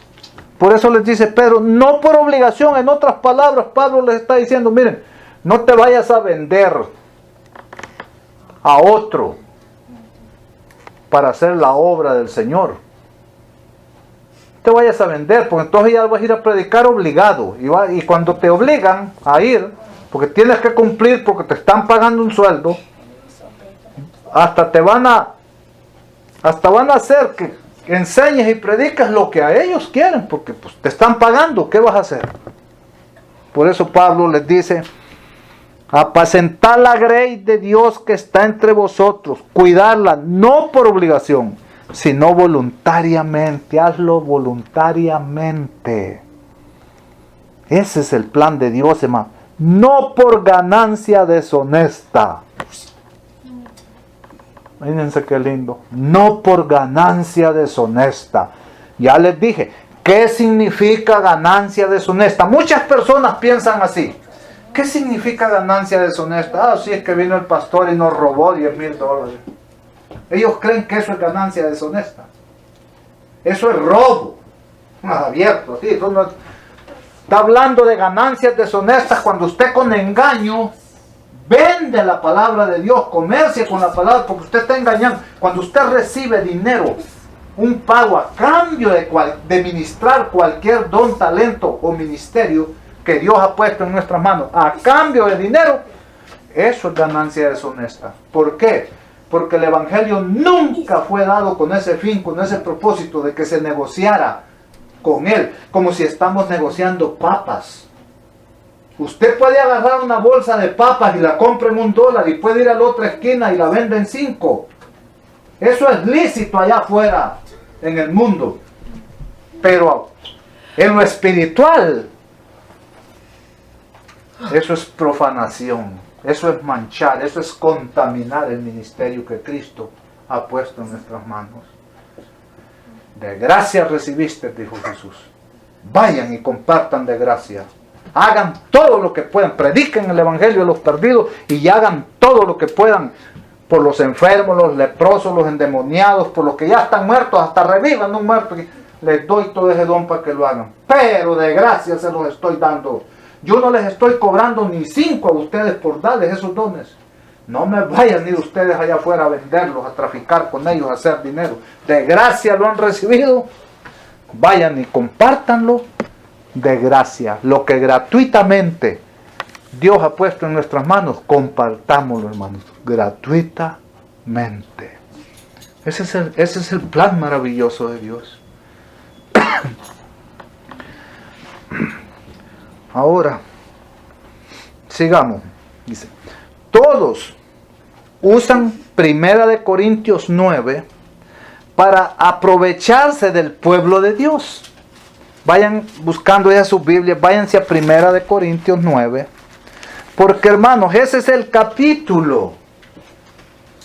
por eso les dice Pedro, no por obligación. En otras palabras, Pablo les está diciendo, miren, no te vayas a vender a otro para hacer la obra del Señor. Te vayas a vender, porque entonces ya vas a ir a predicar obligado. Y cuando te obligan a ir, porque tienes que cumplir, porque te están pagando un sueldo, hasta van a hacer que enseñes y predicas lo que a ellos quieren, porque pues, te están pagando. ¿Qué vas a hacer? Por eso Pablo les dice, apacentar la grey de Dios que está entre vosotros, cuidarla, no por obligación, sino voluntariamente. Hazlo voluntariamente. Ese es el plan de Dios, hermano. No por ganancia deshonesta. Fíjense qué lindo. No por ganancia deshonesta. Ya les dije, ¿qué significa ganancia deshonesta? Muchas personas piensan así. ¿Qué significa ganancia deshonesta? Ah, sí, es que vino el pastor y nos robó $10,000. Ellos creen que eso es ganancia deshonesta. Eso es robo. Abierto, sí. Está hablando de ganancias deshonestas cuando usted con engaño vende la palabra de Dios, comercia con la palabra, porque usted está engañando. Cuando usted recibe dinero, un pago a cambio de ministrar cualquier don, talento o ministerio que Dios ha puesto en nuestras manos, a cambio de dinero, eso es ganancia deshonesta. ¿Por qué? Porque el Evangelio nunca fue dado con ese fin, con ese propósito de que se negociara con Él, como si estamos negociando papas. Usted puede agarrar una bolsa de papas y la compra en $1 y puede ir a la otra esquina y la vende en 5. Eso es lícito allá afuera, en el mundo. Pero en lo espiritual, eso es profanación, eso es manchar, eso es contaminar el ministerio que Cristo ha puesto en nuestras manos. De gracia recibiste, dijo Jesús. Vayan y compartan de gracia. Hagan todo lo que puedan, prediquen el Evangelio a los perdidos y hagan todo lo que puedan por los enfermos, los leprosos, los endemoniados, por los que ya están muertos, hasta revivan un muerto. Les doy todo ese don para que lo hagan. Pero de gracia se los estoy dando. Yo no les estoy cobrando ni 5 a ustedes por darles esos dones. No me vayan ir ustedes allá afuera a venderlos, a traficar con ellos, a hacer dinero. De gracia lo han recibido. Vayan y compártanlo de gracia. Lo que gratuitamente Dios ha puesto en nuestras manos, compartámoslo, hermanos. Gratuitamente. Ese es el plan maravilloso de Dios. Ahora, sigamos. Dice, todos usan 1 Corintios 9 para aprovecharse del pueblo de Dios. Vayan buscando ya sus Biblias, váyanse a 1 Corintios 9. Porque, hermanos, ese es el capítulo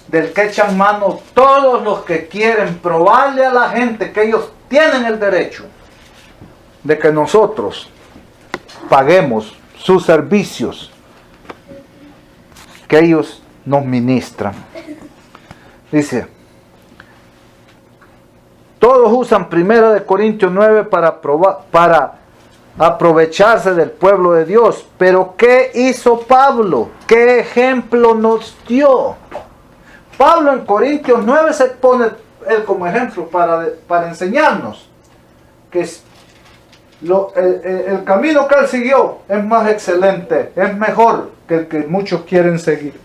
del que echan mano todos los que quieren probarle a la gente que ellos tienen el derecho de que nosotros paguemos sus servicios que ellos nos ministran. Dice, todos usan 1 Corintios 9 para aprovecharse del pueblo de Dios. Pero ¿qué hizo Pablo? ¿Qué ejemplo nos dio? Pablo en Corintios 9 se pone él como ejemplo para enseñarnos que el camino que él siguió es más excelente, es mejor que el que muchos quieren seguir.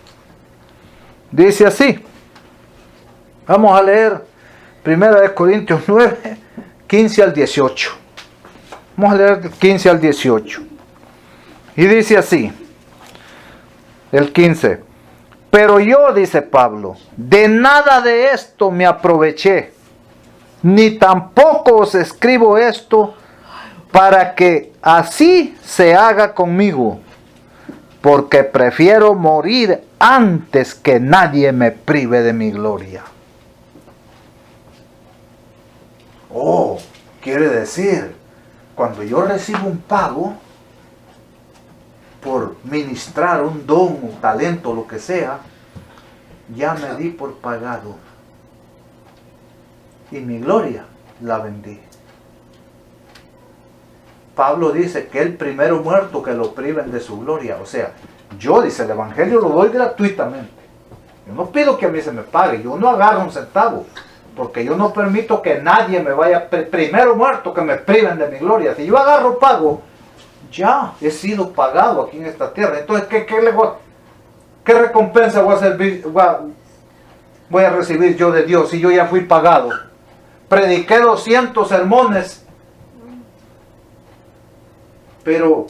Dice así, vamos a leer 1 Corintios 9, 15 al 18. Vamos a leer 15 al 18. Y dice así, El 15. Pero yo, dice Pablo, de nada de esto me aproveché, ni tampoco os escribo esto para que así se haga conmigo, porque prefiero morir antes que nadie me prive de mi gloria. Oh, quiere decir, cuando yo recibo un pago por ministrar un don, un talento, lo que sea, ya me di por pagado. Y mi gloria la vendí. Pablo dice que el primero muerto que lo priven de su gloria. O sea, yo, dice, el evangelio lo doy gratuitamente. Yo no pido que a mí se me pague, yo no agarro un centavo, porque yo no permito que nadie me vaya, primero muerto que me priven de mi gloria. Si yo agarro pago, ya he sido pagado aquí en esta tierra. Entonces, ¿qué recompensa voy a recibir yo de Dios si yo ya fui pagado? Prediqué 200 sermones, pero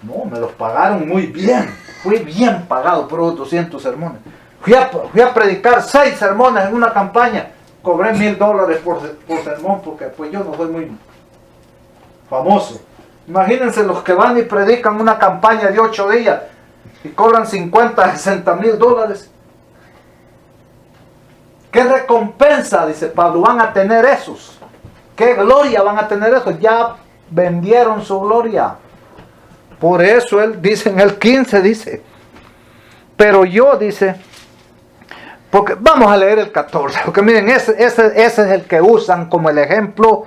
no, me los pagaron muy bien. Fui bien pagado por los 200 sermones. Fui a predicar 6 sermones en una campaña. Cobré $1,000 por sermón, porque pues yo no soy muy famoso. Imagínense los que van y predican una campaña de 8 días y cobran $50,000, $60,000. ¿Qué recompensa, dice Pablo, van a tener esos? ¿Qué gloria van a tener esos? Ya vendieron su gloria. Por eso él dice en el 15, dice, pero yo, porque vamos a leer el 14, porque miren, ese es el que usan como el ejemplo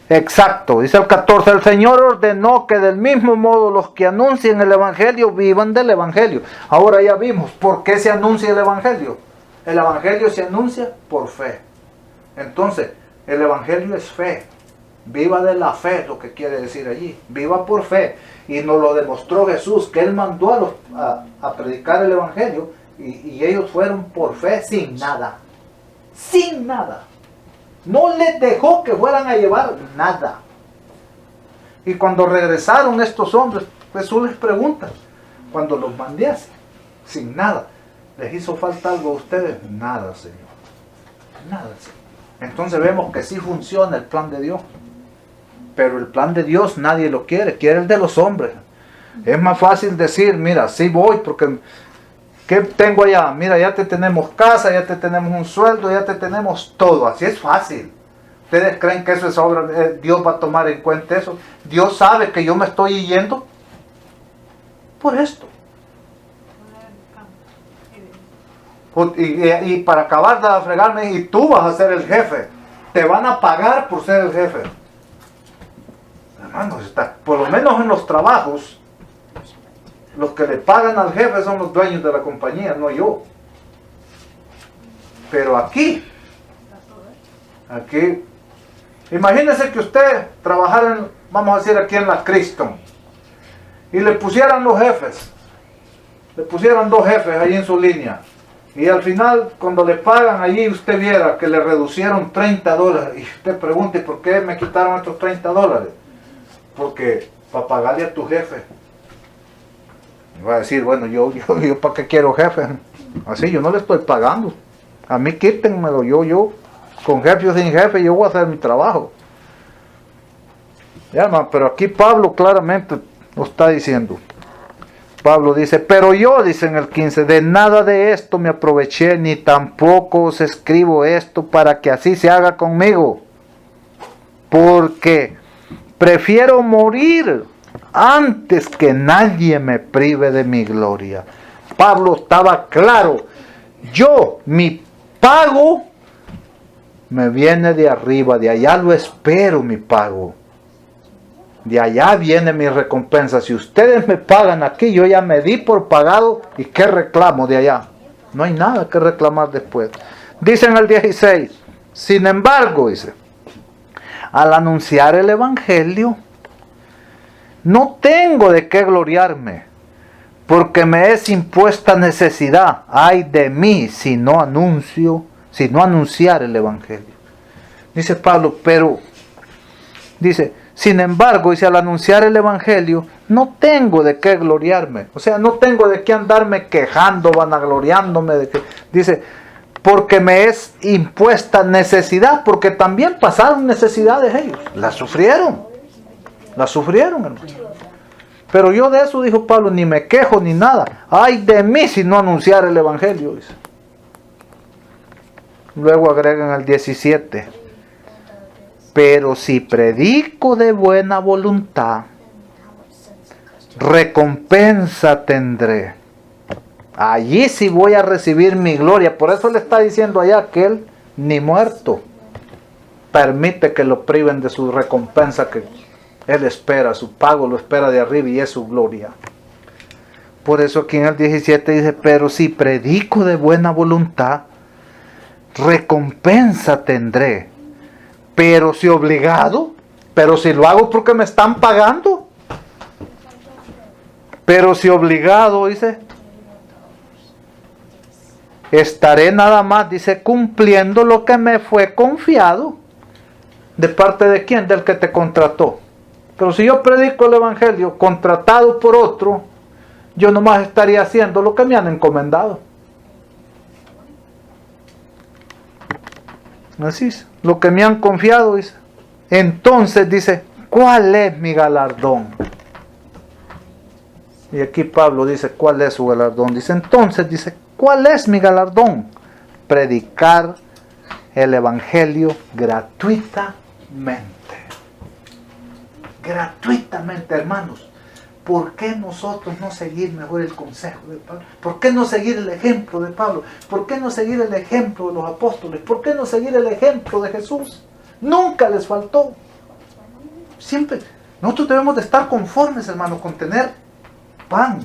exacto. Dice el 14, el Señor ordenó que del mismo modo los que anuncien el Evangelio vivan del Evangelio. Ahora ya vimos por qué se anuncia el Evangelio. El Evangelio se anuncia por fe. Entonces, el Evangelio es fe. Viva de la fe, lo que quiere decir allí. Viva por fe. Y nos lo demostró Jesús, que Él mandó a predicar el Evangelio. Y ellos fueron por fe sin nada. Sin nada. No les dejó que fueran a llevar nada. Y cuando regresaron estos hombres, Jesús les pregunta, cuando los mandé así, sin nada, ¿les hizo falta algo a ustedes? Nada, Señor. Nada, Señor. Entonces vemos que sí funciona el plan de Dios. Pero el plan de Dios nadie lo quiere el de los hombres. Es más fácil decir, mira, sí voy, porque ¿qué tengo allá? Mira, ya te tenemos casa, ya te tenemos un sueldo, ya te tenemos todo. Así es fácil. ¿Ustedes creen que eso es obra? Dios va a tomar en cuenta eso. Dios sabe que yo me estoy yendo por esto. Y para acabar de fregarme, y tú vas a ser el jefe. Te van a pagar por ser el jefe. Hermanos, por lo menos en los trabajos, los que le pagan al jefe son los dueños de la compañía, no yo. Pero aquí, imagínese que usted trabajara, vamos a decir aquí en la Criston, y le pusieran los jefes, le pusieran 2 jefes ahí en su línea, y al final cuando le pagan allí usted viera que le reducieron $30, y usted pregunte, ¿por qué me quitaron estos $30? Porque para pagarle a tu jefe. Y va a decir, bueno, yo ¿para qué quiero jefe? Así yo no le estoy pagando. A mí quítenmelo, yo con jefe o sin jefe, yo voy a hacer mi trabajo. Ya, pero aquí Pablo claramente lo está diciendo. Pablo dice, pero yo, dice en el 15, de nada de esto me aproveché, ni tampoco os escribo esto para que así se haga conmigo. Porque prefiero morir antes que nadie me prive de mi gloria. Pablo estaba claro. Mi pago me viene de arriba, de allá lo espero mi pago. De allá viene mi recompensa. Si ustedes me pagan aquí, yo ya me di por pagado. ¿Y qué reclamo de allá? No hay nada que reclamar después. Dice en el 16, sin embargo, dice, al anunciar el Evangelio, no tengo de qué gloriarme, porque me es impuesta necesidad. Ay de mí si no anunciar el Evangelio. Dice Pablo, pero, dice, Sin embargo, dice, al anunciar el Evangelio, no tengo de qué gloriarme. O sea, no tengo de qué andarme quejando, vanagloriándome. Dice, porque me es impuesta necesidad, porque también pasaron necesidades ellos. Las sufrieron, hermano. Pero yo de eso, dijo Pablo, ni me quejo ni nada. Ay de mí si no anunciar el Evangelio, dice. Luego agregan al 17. Pero si predico de buena voluntad, recompensa tendré. Allí sí voy a recibir mi gloria. Por eso le está diciendo allá que él, ni muerto, permite que lo priven de su recompensa que él espera. Su pago lo espera de arriba y es su gloria. Por eso aquí en el 17 dice, pero si predico de buena voluntad, recompensa tendré. Pero si obligado, pero si lo hago porque me están pagando. Pero si obligado, dice, estaré nada más, dice, cumpliendo lo que me fue confiado. ¿De parte de quién? Del que te contrató. Pero si yo predico el Evangelio contratado por otro, yo nomás estaría haciendo lo que me han encomendado. Así es, lo que me han confiado, dice. Entonces dice, ¿cuál es mi galardón? Y aquí Pablo dice, ¿cuál es su galardón? Dice, entonces dice, ¿cuál es mi galardón? Predicar el Evangelio gratuitamente. Gratuitamente, hermanos. ¿Por qué nosotros no seguir mejor el consejo de Pablo? ¿Por qué no seguir el ejemplo de Pablo? ¿Por qué no seguir el ejemplo de los apóstoles? ¿Por qué no seguir el ejemplo de Jesús? Nunca les faltó. Siempre. Nosotros debemos de estar conformes, hermanos, con tener pan,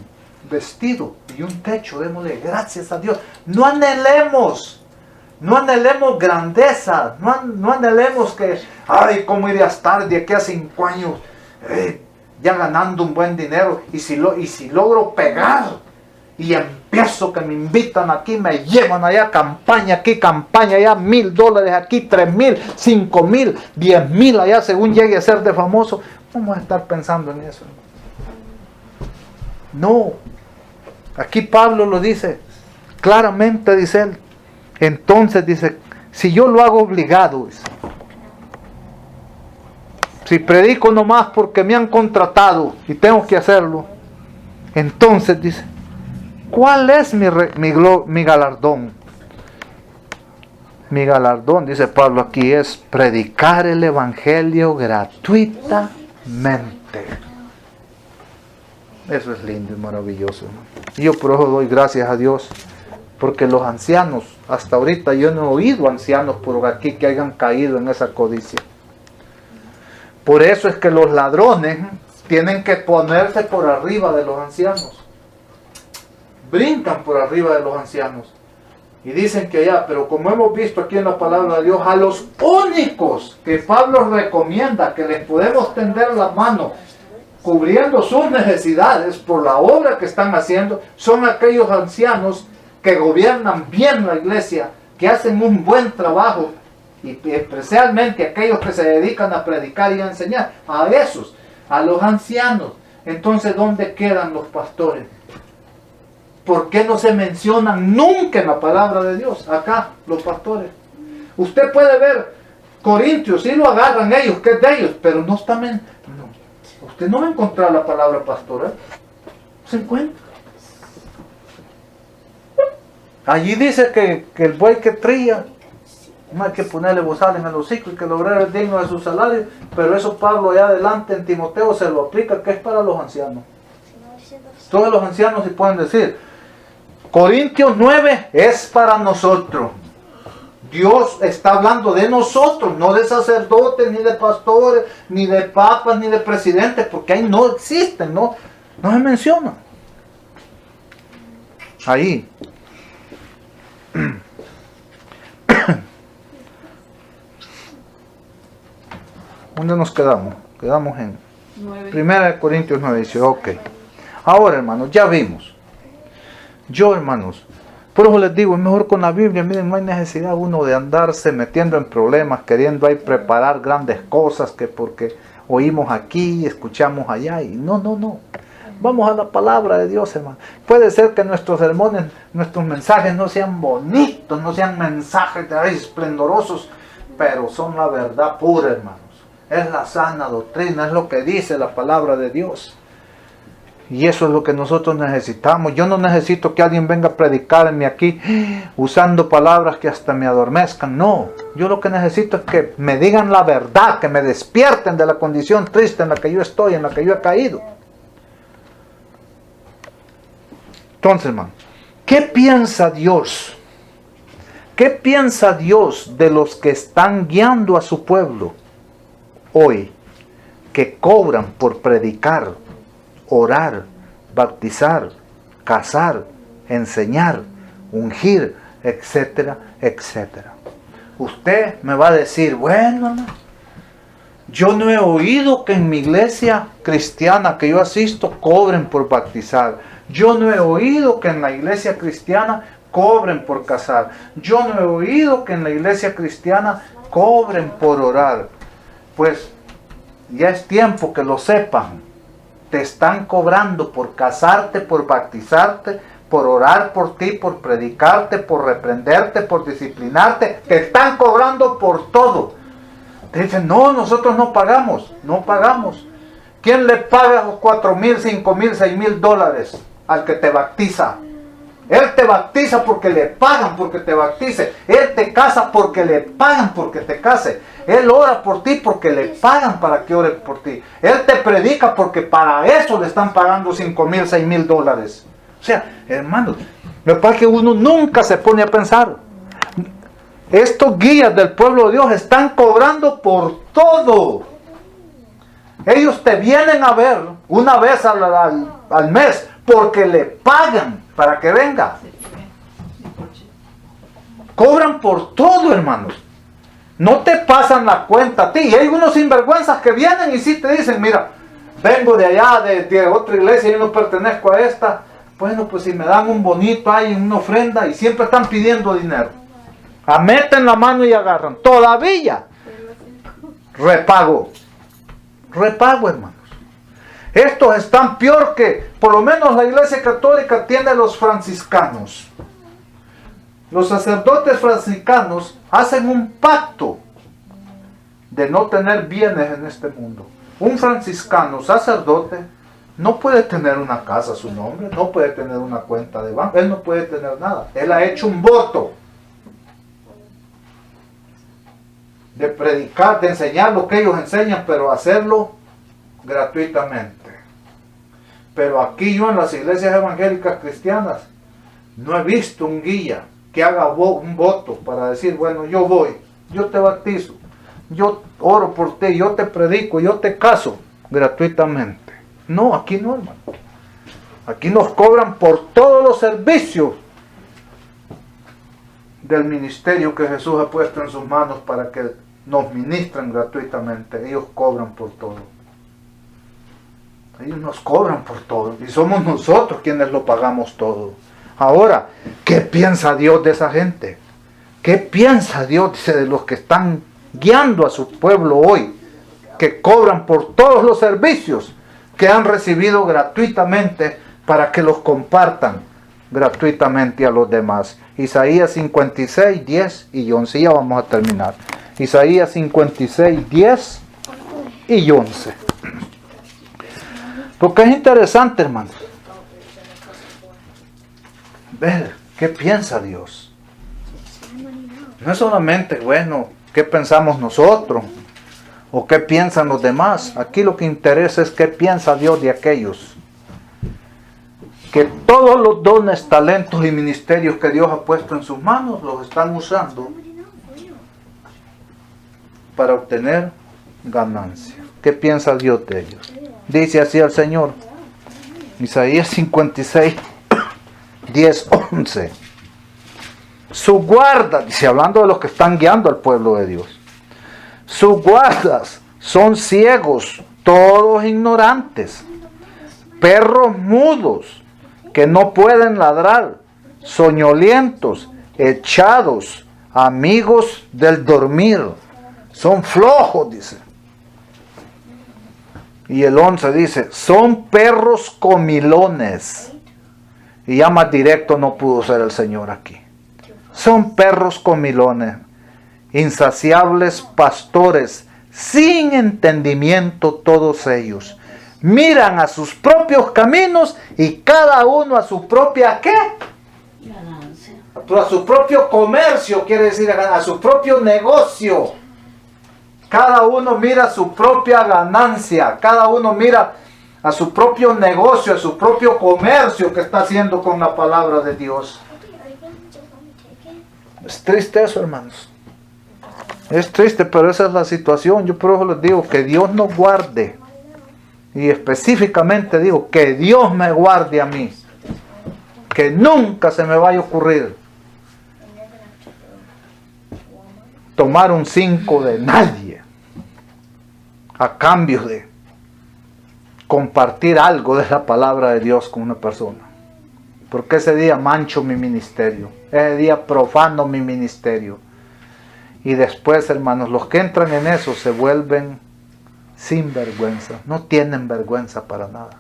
vestido y un techo. Démosle gracias a Dios. No anhelemos grandeza. No anhelemos que, ay, ¿cómo iré a estar de aquí a 5 años? Ya ganando un buen dinero, y si logro pegar y empiezo que me invitan aquí, me llevan allá, campaña aquí, campaña allá, $1,000 aquí, 3,000, 5,000, 10,000 allá, según llegue a ser de famoso, vamos a estar pensando en eso. No, aquí Pablo lo dice, claramente dice él, entonces dice, si yo lo hago obligado, dice, si predico nomás porque me han contratado y tengo que hacerlo, entonces dice, ¿cuál es mi galardón? Mi galardón, dice Pablo aquí, es predicar el Evangelio gratuitamente. Eso es lindo y maravilloso. Y yo por eso doy gracias a Dios, porque los ancianos, hasta ahorita yo no he oído ancianos por aquí que hayan caído en esa codicia. Por eso es que los ladrones tienen que ponerse por arriba de los ancianos. Brincan por arriba de los ancianos. Y dicen que ya, pero como hemos visto aquí en la palabra de Dios, a los únicos que Pablo recomienda que les podemos tender la mano cubriendo sus necesidades por la obra que están haciendo, son aquellos ancianos que gobiernan bien la iglesia, que hacen un buen trabajo, y especialmente aquellos que se dedican a predicar y a enseñar, a esos, a los ancianos. Entonces, ¿dónde quedan los pastores? ¿Por qué no se mencionan nunca en la palabra de Dios? Acá, los pastores. Usted puede ver Corintios, sí lo agarran ellos, que es de ellos, pero no está... No. Usted no va a encontrar la palabra pastoral. Se encuentra. Allí dice que el buey que trilla, no hay que ponerle bozal en el hocico y que el obrero es digno de su salario, pero eso Pablo allá adelante en Timoteo se lo aplica, que es para los ancianos. Todos los ancianos sí pueden decir, Corintios 9 es para nosotros. Dios está hablando de nosotros, no de sacerdotes, ni de pastores, ni de papas, ni de presidentes, porque ahí no existen, no se menciona. Ahí. ¿Dónde nos quedamos? Quedamos en 1 Corintios 9, dice, ok. Ahora, hermanos, ya vimos. Hermanos, por eso les digo, es mejor con la Biblia. Miren, no hay necesidad uno de andarse metiendo en problemas, queriendo ahí preparar grandes cosas, que porque oímos aquí, escuchamos allá, y no. Vamos a la palabra de Dios, hermano. Puede ser que nuestros sermones, nuestros mensajes no sean bonitos, no sean mensajes esplendorosos, pero son la verdad pura, hermanos. Es la sana doctrina, es lo que dice la palabra de Dios. Y eso es lo que nosotros necesitamos. Yo no necesito que alguien venga a predicarme aquí usando palabras que hasta me adormezcan. No, yo lo que necesito es que me digan la verdad, que me despierten de la condición triste en la que yo estoy, en la que yo he caído. Entonces, hermano, ¿qué piensa Dios? ¿Qué piensa Dios de los que están guiando a su pueblo hoy, que cobran por predicar, orar, bautizar, casar, enseñar, ungir, etcétera, etcétera? Usted me va a decir, bueno, yo no he oído que en mi iglesia cristiana que yo asisto cobren por bautizar. Yo no he oído que en la iglesia cristiana cobren por casar. Yo no he oído que en la iglesia cristiana cobren por orar. Pues ya es tiempo que lo sepan. Te están cobrando por casarte, por bautizarte, por orar por ti, por predicarte, por reprenderte, por disciplinarte. Te están cobrando por todo. Te dicen, no, nosotros no pagamos. No pagamos. ¿Quién le paga los 4,000, 5,000, 6,000 dólares al que te bautiza? Él te bautiza porque le pagan porque te bautice. Él te casa porque le pagan porque te case. Él ora por ti porque le pagan para que ore por ti. Él te predica porque para eso le están pagando 5,000, 6,000 dólares. O sea, hermanos, me parece que uno nunca se pone a pensar. Estos guías del pueblo de Dios están cobrando por todo. Ellos te vienen a ver una vez al mes porque le pagan para que venga. Cobran por todo, hermanos. No te pasan la cuenta a ti. Y hay unos sinvergüenzas que vienen y sí te dicen, mira, vengo de allá, de otra iglesia, yo no pertenezco a esta. Bueno, pues si me dan un bonito ahí, una ofrenda, y siempre están pidiendo dinero. Meten la mano y agarran. Todavía. Repago. Repago, hermanos. Estos están peor que, por lo menos la iglesia católica tiene los franciscanos. Los sacerdotes franciscanos hacen un pacto de no tener bienes en este mundo. Un franciscano sacerdote no puede tener una casa a su nombre, no puede tener una cuenta de banco, él no puede tener nada. Él ha hecho un voto de predicar, de enseñar lo que ellos enseñan, pero hacerlo gratuitamente. Pero aquí yo en las iglesias evangélicas cristianas no he visto un guía que haga un voto para decir, bueno, yo voy, yo te bautizo, yo oro por ti, yo te predico, yo te caso gratuitamente. No, aquí no, hermano. Aquí nos cobran por todos los servicios del ministerio que Jesús ha puesto en sus manos para que nos ministren gratuitamente. Ellos cobran por todo. Ellos nos cobran por todo. Y somos nosotros quienes lo pagamos todo. Ahora, ¿qué piensa Dios de esa gente? ¿Qué piensa Dios, dice, de los que están guiando a su pueblo hoy? Que cobran por todos los servicios que han recibido gratuitamente para que los compartan gratuitamente a los demás. Isaías 56, 10 y 11. Ya vamos a terminar. Isaías 56, 10 y 11. Porque es interesante, hermanos. Ver qué piensa Dios. No es solamente, bueno, qué pensamos nosotros o qué piensan los demás. Aquí lo que interesa es qué piensa Dios de aquellos que todos los dones, talentos y ministerios que Dios ha puesto en sus manos los están usando para obtener ganancia. ¿Qué piensa Dios de ellos? Dice así el Señor, Isaías 56, 10, 11. Sus guardas, dice, hablando de los que están guiando al pueblo de Dios, sus guardas son ciegos, todos ignorantes, perros mudos que no pueden ladrar, soñolientos, echados, amigos del dormir. Son flojos, dice. Y el 11 dice, son perros comilones. Y ya más directo no pudo ser el Señor aquí. Son perros comilones, insaciables pastores, sin entendimiento todos ellos. Miran a sus propios caminos y cada uno a su propia ¿qué? Ganancia. A su propio comercio, quiere decir a su propio negocio. Cada uno mira su propia ganancia, cada uno mira a su propio negocio, a su propio comercio que está haciendo con la palabra de Dios. Es triste eso, hermanos. Es triste, pero esa es la situación. Yo por eso les digo que Dios nos guarde. Y específicamente digo que Dios me guarde a mí. Que nunca se me vaya a ocurrir tomar un 5 de nadie a cambio de compartir algo de la palabra de Dios con una persona. Porque ese día mancho mi ministerio. Ese día profano mi ministerio. Y después, hermanos, los que entran en eso se vuelven sin vergüenza. No tienen vergüenza para nada.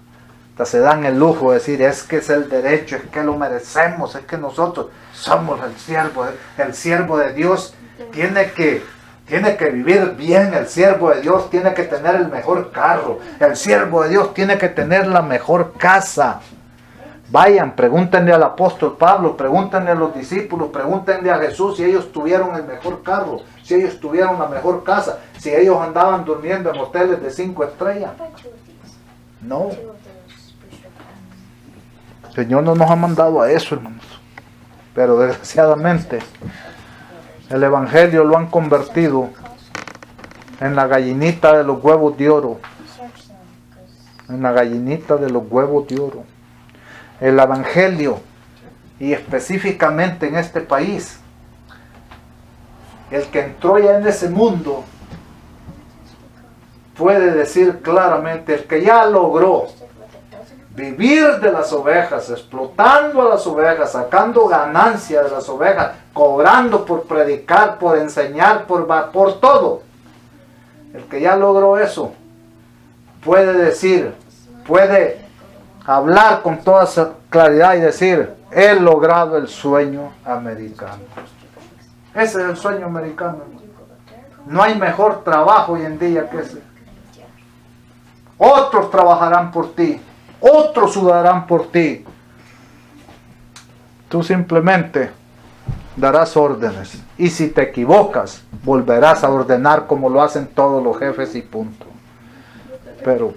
Hasta se dan el lujo de decir, es que es el derecho, es que lo merecemos, es que nosotros somos el siervo de Dios. Tiene que vivir bien, el siervo de Dios tiene que tener el mejor carro, el siervo de Dios tiene que tener la mejor casa. Vayan, pregúntenle al apóstol Pablo, pregúntenle a los discípulos, pregúntenle a Jesús si ellos tuvieron el mejor carro, si ellos tuvieron la mejor casa, si ellos andaban durmiendo en hoteles de 5 estrellas. No. El Señor no nos ha mandado a eso, hermanos. Pero desgraciadamente el evangelio lo han convertido en la gallinita de los huevos de oro. En la gallinita de los huevos de oro. El evangelio, y específicamente en este país, el que entró ya en ese mundo puede decir claramente, el que ya logró vivir de las ovejas, explotando a las ovejas, sacando ganancia de las ovejas, cobrando por predicar, por enseñar, por todo. El que ya logró eso puede decir, puede hablar con toda claridad y decir, he logrado el sueño americano. Ese es el sueño americano. No hay mejor trabajo hoy en día que ese. Otros trabajarán por ti. Otros sudarán por ti. Tú simplemente darás órdenes. Y si te equivocas, volverás a ordenar como lo hacen todos los jefes y punto. Pero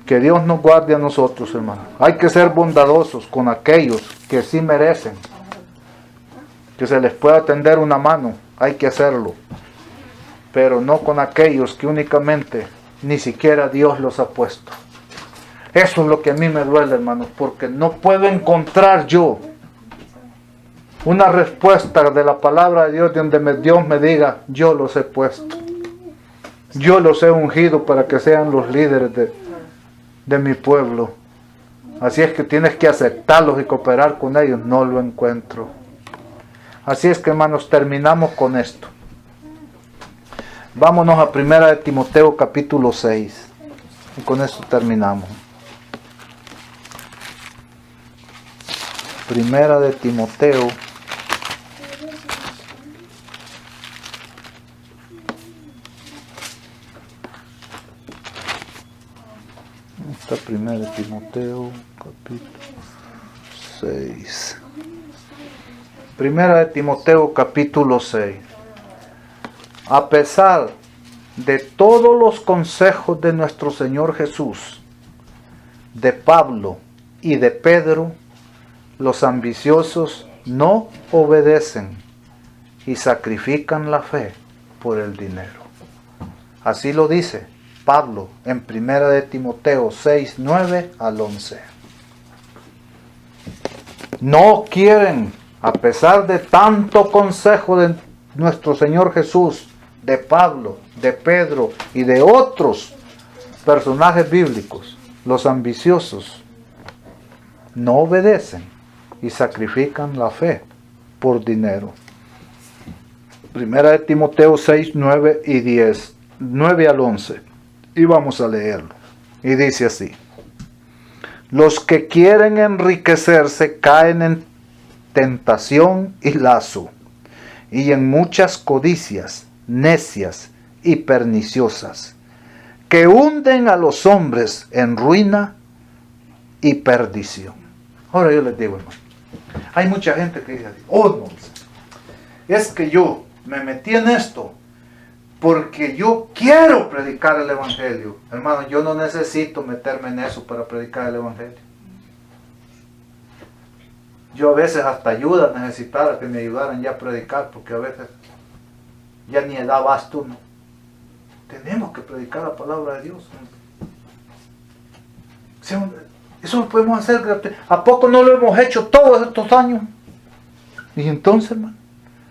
que Dios nos guarde a nosotros, hermanos. Hay que ser bondadosos con aquellos que sí merecen. Que se les pueda tender una mano. Hay que hacerlo. Pero no con aquellos que únicamente ni siquiera Dios los ha puesto. Eso es lo que a mí me duele, hermanos, porque no puedo encontrar yo una respuesta de la palabra de Dios donde Dios me diga, yo los he puesto. Yo los he ungido para que sean los líderes de mi pueblo. Así es que tienes que aceptarlos y cooperar con ellos. No lo encuentro. Así es que, hermanos, terminamos con esto. Vámonos a 1 de Timoteo capítulo 6. Y con esto terminamos. 1 de Timoteo. Está 1 de Timoteo capítulo 6. 1 de Timoteo capítulo 6. A pesar de todos los consejos de nuestro Señor Jesús, de Pablo y de Pedro, los ambiciosos no obedecen y sacrifican la fe por el dinero. Así lo dice Pablo en 1 de Timoteo 6, 9 al 11. No quieren, a pesar de tanto consejo de nuestro Señor Jesús, de Pablo, de Pedro y de otros personajes bíblicos, los ambiciosos no obedecen y sacrifican la fe por dinero. 1 de Timoteo 6, 9 y 10, 9 al 11. Y vamos a leerlo. Y dice así: los que quieren enriquecerse caen en tentación y lazo, y en muchas codicias necias y perniciosas, que hunden a los hombres en ruina y perdición. Ahora yo les digo, hermano, hay mucha gente que dice, oh no, es que yo me metí en esto porque yo quiero predicar el evangelio. Hermano, yo no necesito meterme en eso para predicar el evangelio. Yo a veces hasta ayuda necesitaba que me ayudaran ya a predicar, porque a veces ya ni edad basto, ¿no? Tenemos que predicar la palabra de Dios. Eso lo podemos hacer. ¿A poco no lo hemos hecho todos estos años? Y entonces, hermano,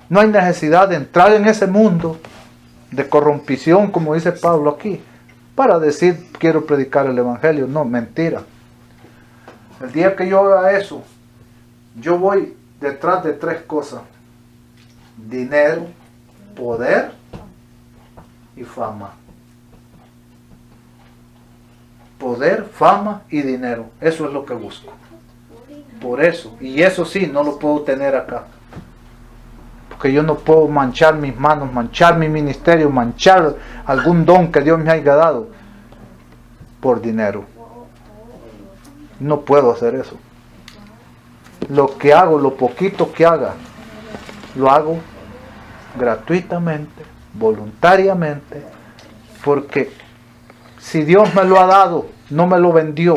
no hay necesidad de entrar en ese mundo de corrompición, como dice Pablo aquí, para decir quiero predicar el evangelio. No, mentira. El día que yo haga eso, yo voy detrás de tres cosas: dinero, poder y fama. Poder, fama y dinero. Eso es lo que busco. Por eso. Y eso sí, no lo puedo tener acá. Porque yo no puedo manchar mis manos, manchar mi ministerio, manchar algún don que Dios me haya dado por dinero. No puedo hacer eso. Lo que hago, lo poquito que haga, lo hago gratuitamente, voluntariamente, porque si Dios me lo ha dado, no me lo vendió,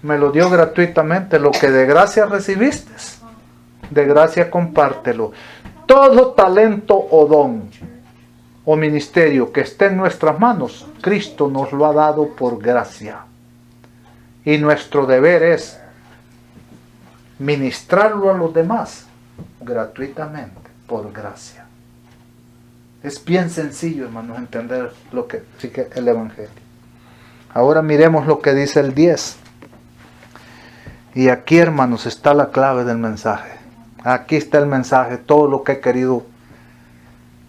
me lo dio gratuitamente. Lo que de gracia recibiste, de gracia compártelo. Todo talento o don o ministerio que esté en nuestras manos, Cristo nos lo ha dado por gracia, y nuestro deber es ministrarlo a los demás gratuitamente, por gracia. Es bien sencillo, hermanos, entender lo que sí que el evangelio. Ahora miremos lo que dice el 10. Y aquí, hermanos, está la clave del mensaje. Aquí está el mensaje, todo lo que he querido,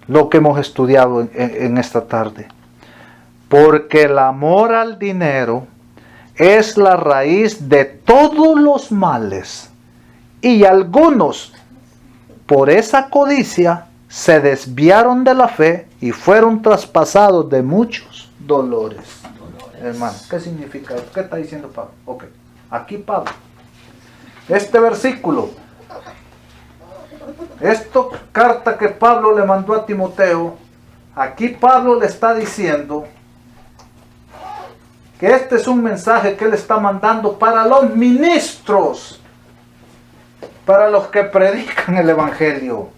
lo que hemos estudiado en esta tarde. Porque el amor al dinero es la raíz de todos los males, y algunos, por esa codicia, se desviaron de la fe y fueron traspasados de muchos dolores. Hermano, ¿qué significa eso? ¿Qué está diciendo Pablo? Ok, aquí Pablo, este versículo, esta carta que Pablo le mandó a Timoteo, aquí Pablo le está diciendo que este es un mensaje que él está mandando para los ministros, para los que predican el evangelio.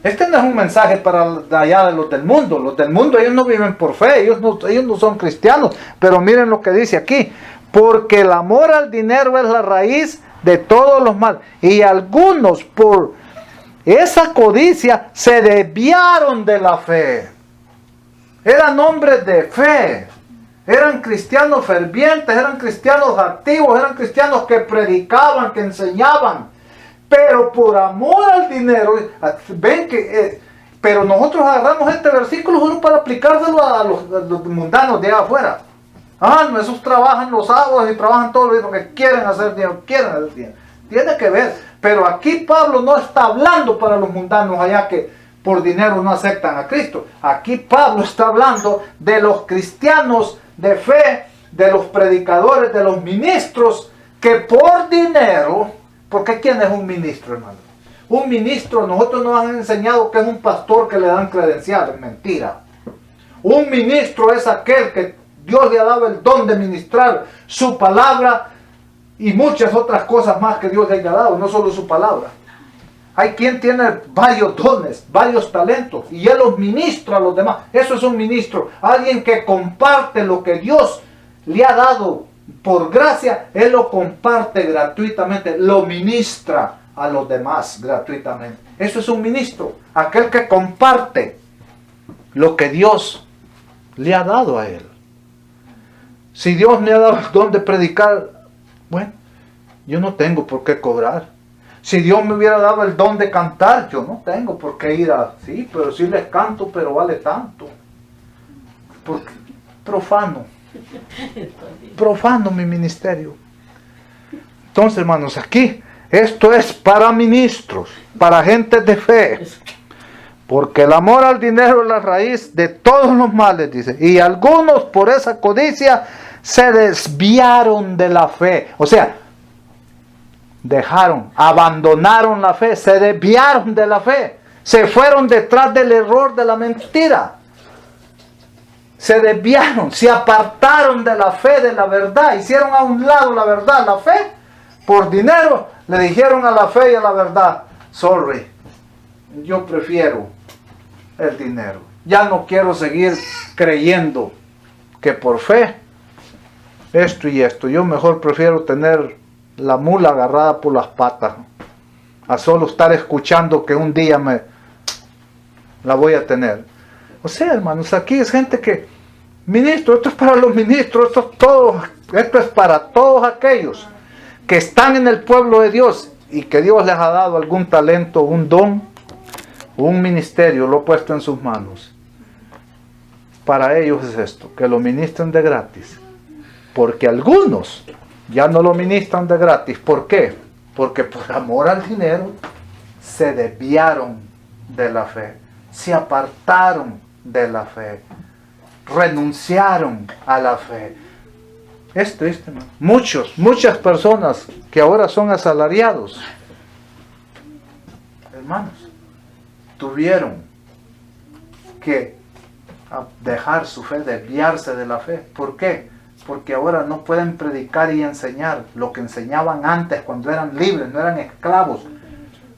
Este no es un mensaje para allá de los del mundo. Los del mundo, ellos no viven por fe, ellos no son cristianos. Pero miren lo que dice aquí: porque el amor al dinero es la raíz de todos los males, y algunos por esa codicia se desviaron de la fe. Eran hombres de fe, eran cristianos fervientes, eran cristianos activos, eran cristianos que predicaban, que enseñaban, pero por amor al dinero, ven que, pero nosotros agarramos este versículo solo para aplicárselo a los mundanos de allá afuera. No, esos trabajan los sábados y trabajan todo lo que quieren hacer dinero, Tiene que ver, pero aquí Pablo no está hablando para los mundanos allá que por dinero no aceptan a Cristo. Aquí Pablo está hablando de los cristianos de fe, de los predicadores, de los ministros que por dinero. Porque ¿quién es un ministro, hermano? Un ministro, nosotros nos han enseñado que es un pastor que le dan credenciales. Mentira. Un ministro es aquel que Dios le ha dado el don de ministrar su palabra y muchas otras cosas más que Dios le haya dado, no solo su palabra. Hay quien tiene varios dones, varios talentos, y él los ministra a los demás. Eso es un ministro. Alguien que comparte lo que Dios le ha dado por gracia, él lo comparte gratuitamente, lo ministra a los demás gratuitamente. Eso es un ministro, aquel que comparte lo que Dios le ha dado a él. Si Dios me ha dado el don de predicar, bueno, yo no tengo por qué cobrar. Si Dios me hubiera dado el don de cantar, yo no tengo por qué ir sí, pero sí les canto, pero vale tanto. Porque profano mi ministerio. Entonces, hermanos, aquí esto es para ministros, para gente de fe. Porque el amor al dinero es la raíz de todos los males, dice. Y algunos por esa codicia se desviaron de la fe. O sea, abandonaron la fe, se desviaron de la fe. Se fueron detrás del error, de la mentira. Se desviaron, se apartaron de la fe, de la verdad. Hicieron a un lado la verdad, la fe. Por dinero le dijeron a la fe y a la verdad: sorry, yo prefiero el dinero. Ya no quiero seguir creyendo que por fe esto y esto. Yo mejor prefiero tener la mula agarrada por las patas, a solo estar escuchando que un día la voy a tener. O sea, hermanos, aquí es gente que, ministro, esto es para los ministros, esto es para todos aquellos que están en el pueblo de Dios y que Dios les ha dado algún talento, un don, un ministerio, lo ha puesto en sus manos. Para ellos es esto, que lo ministren de gratis. Porque algunos ya no lo ministran de gratis. ¿Por qué? Porque por amor al dinero se desviaron de la fe, se apartaron de la fe, renunciaron a la fe. Es triste, ¿no? Muchas personas que ahora son asalariados, hermanos, tuvieron que dejar su fe, desviarse de la fe. ¿Por qué? Porque ahora no pueden predicar y enseñar lo que enseñaban antes, cuando eran libres, no eran esclavos,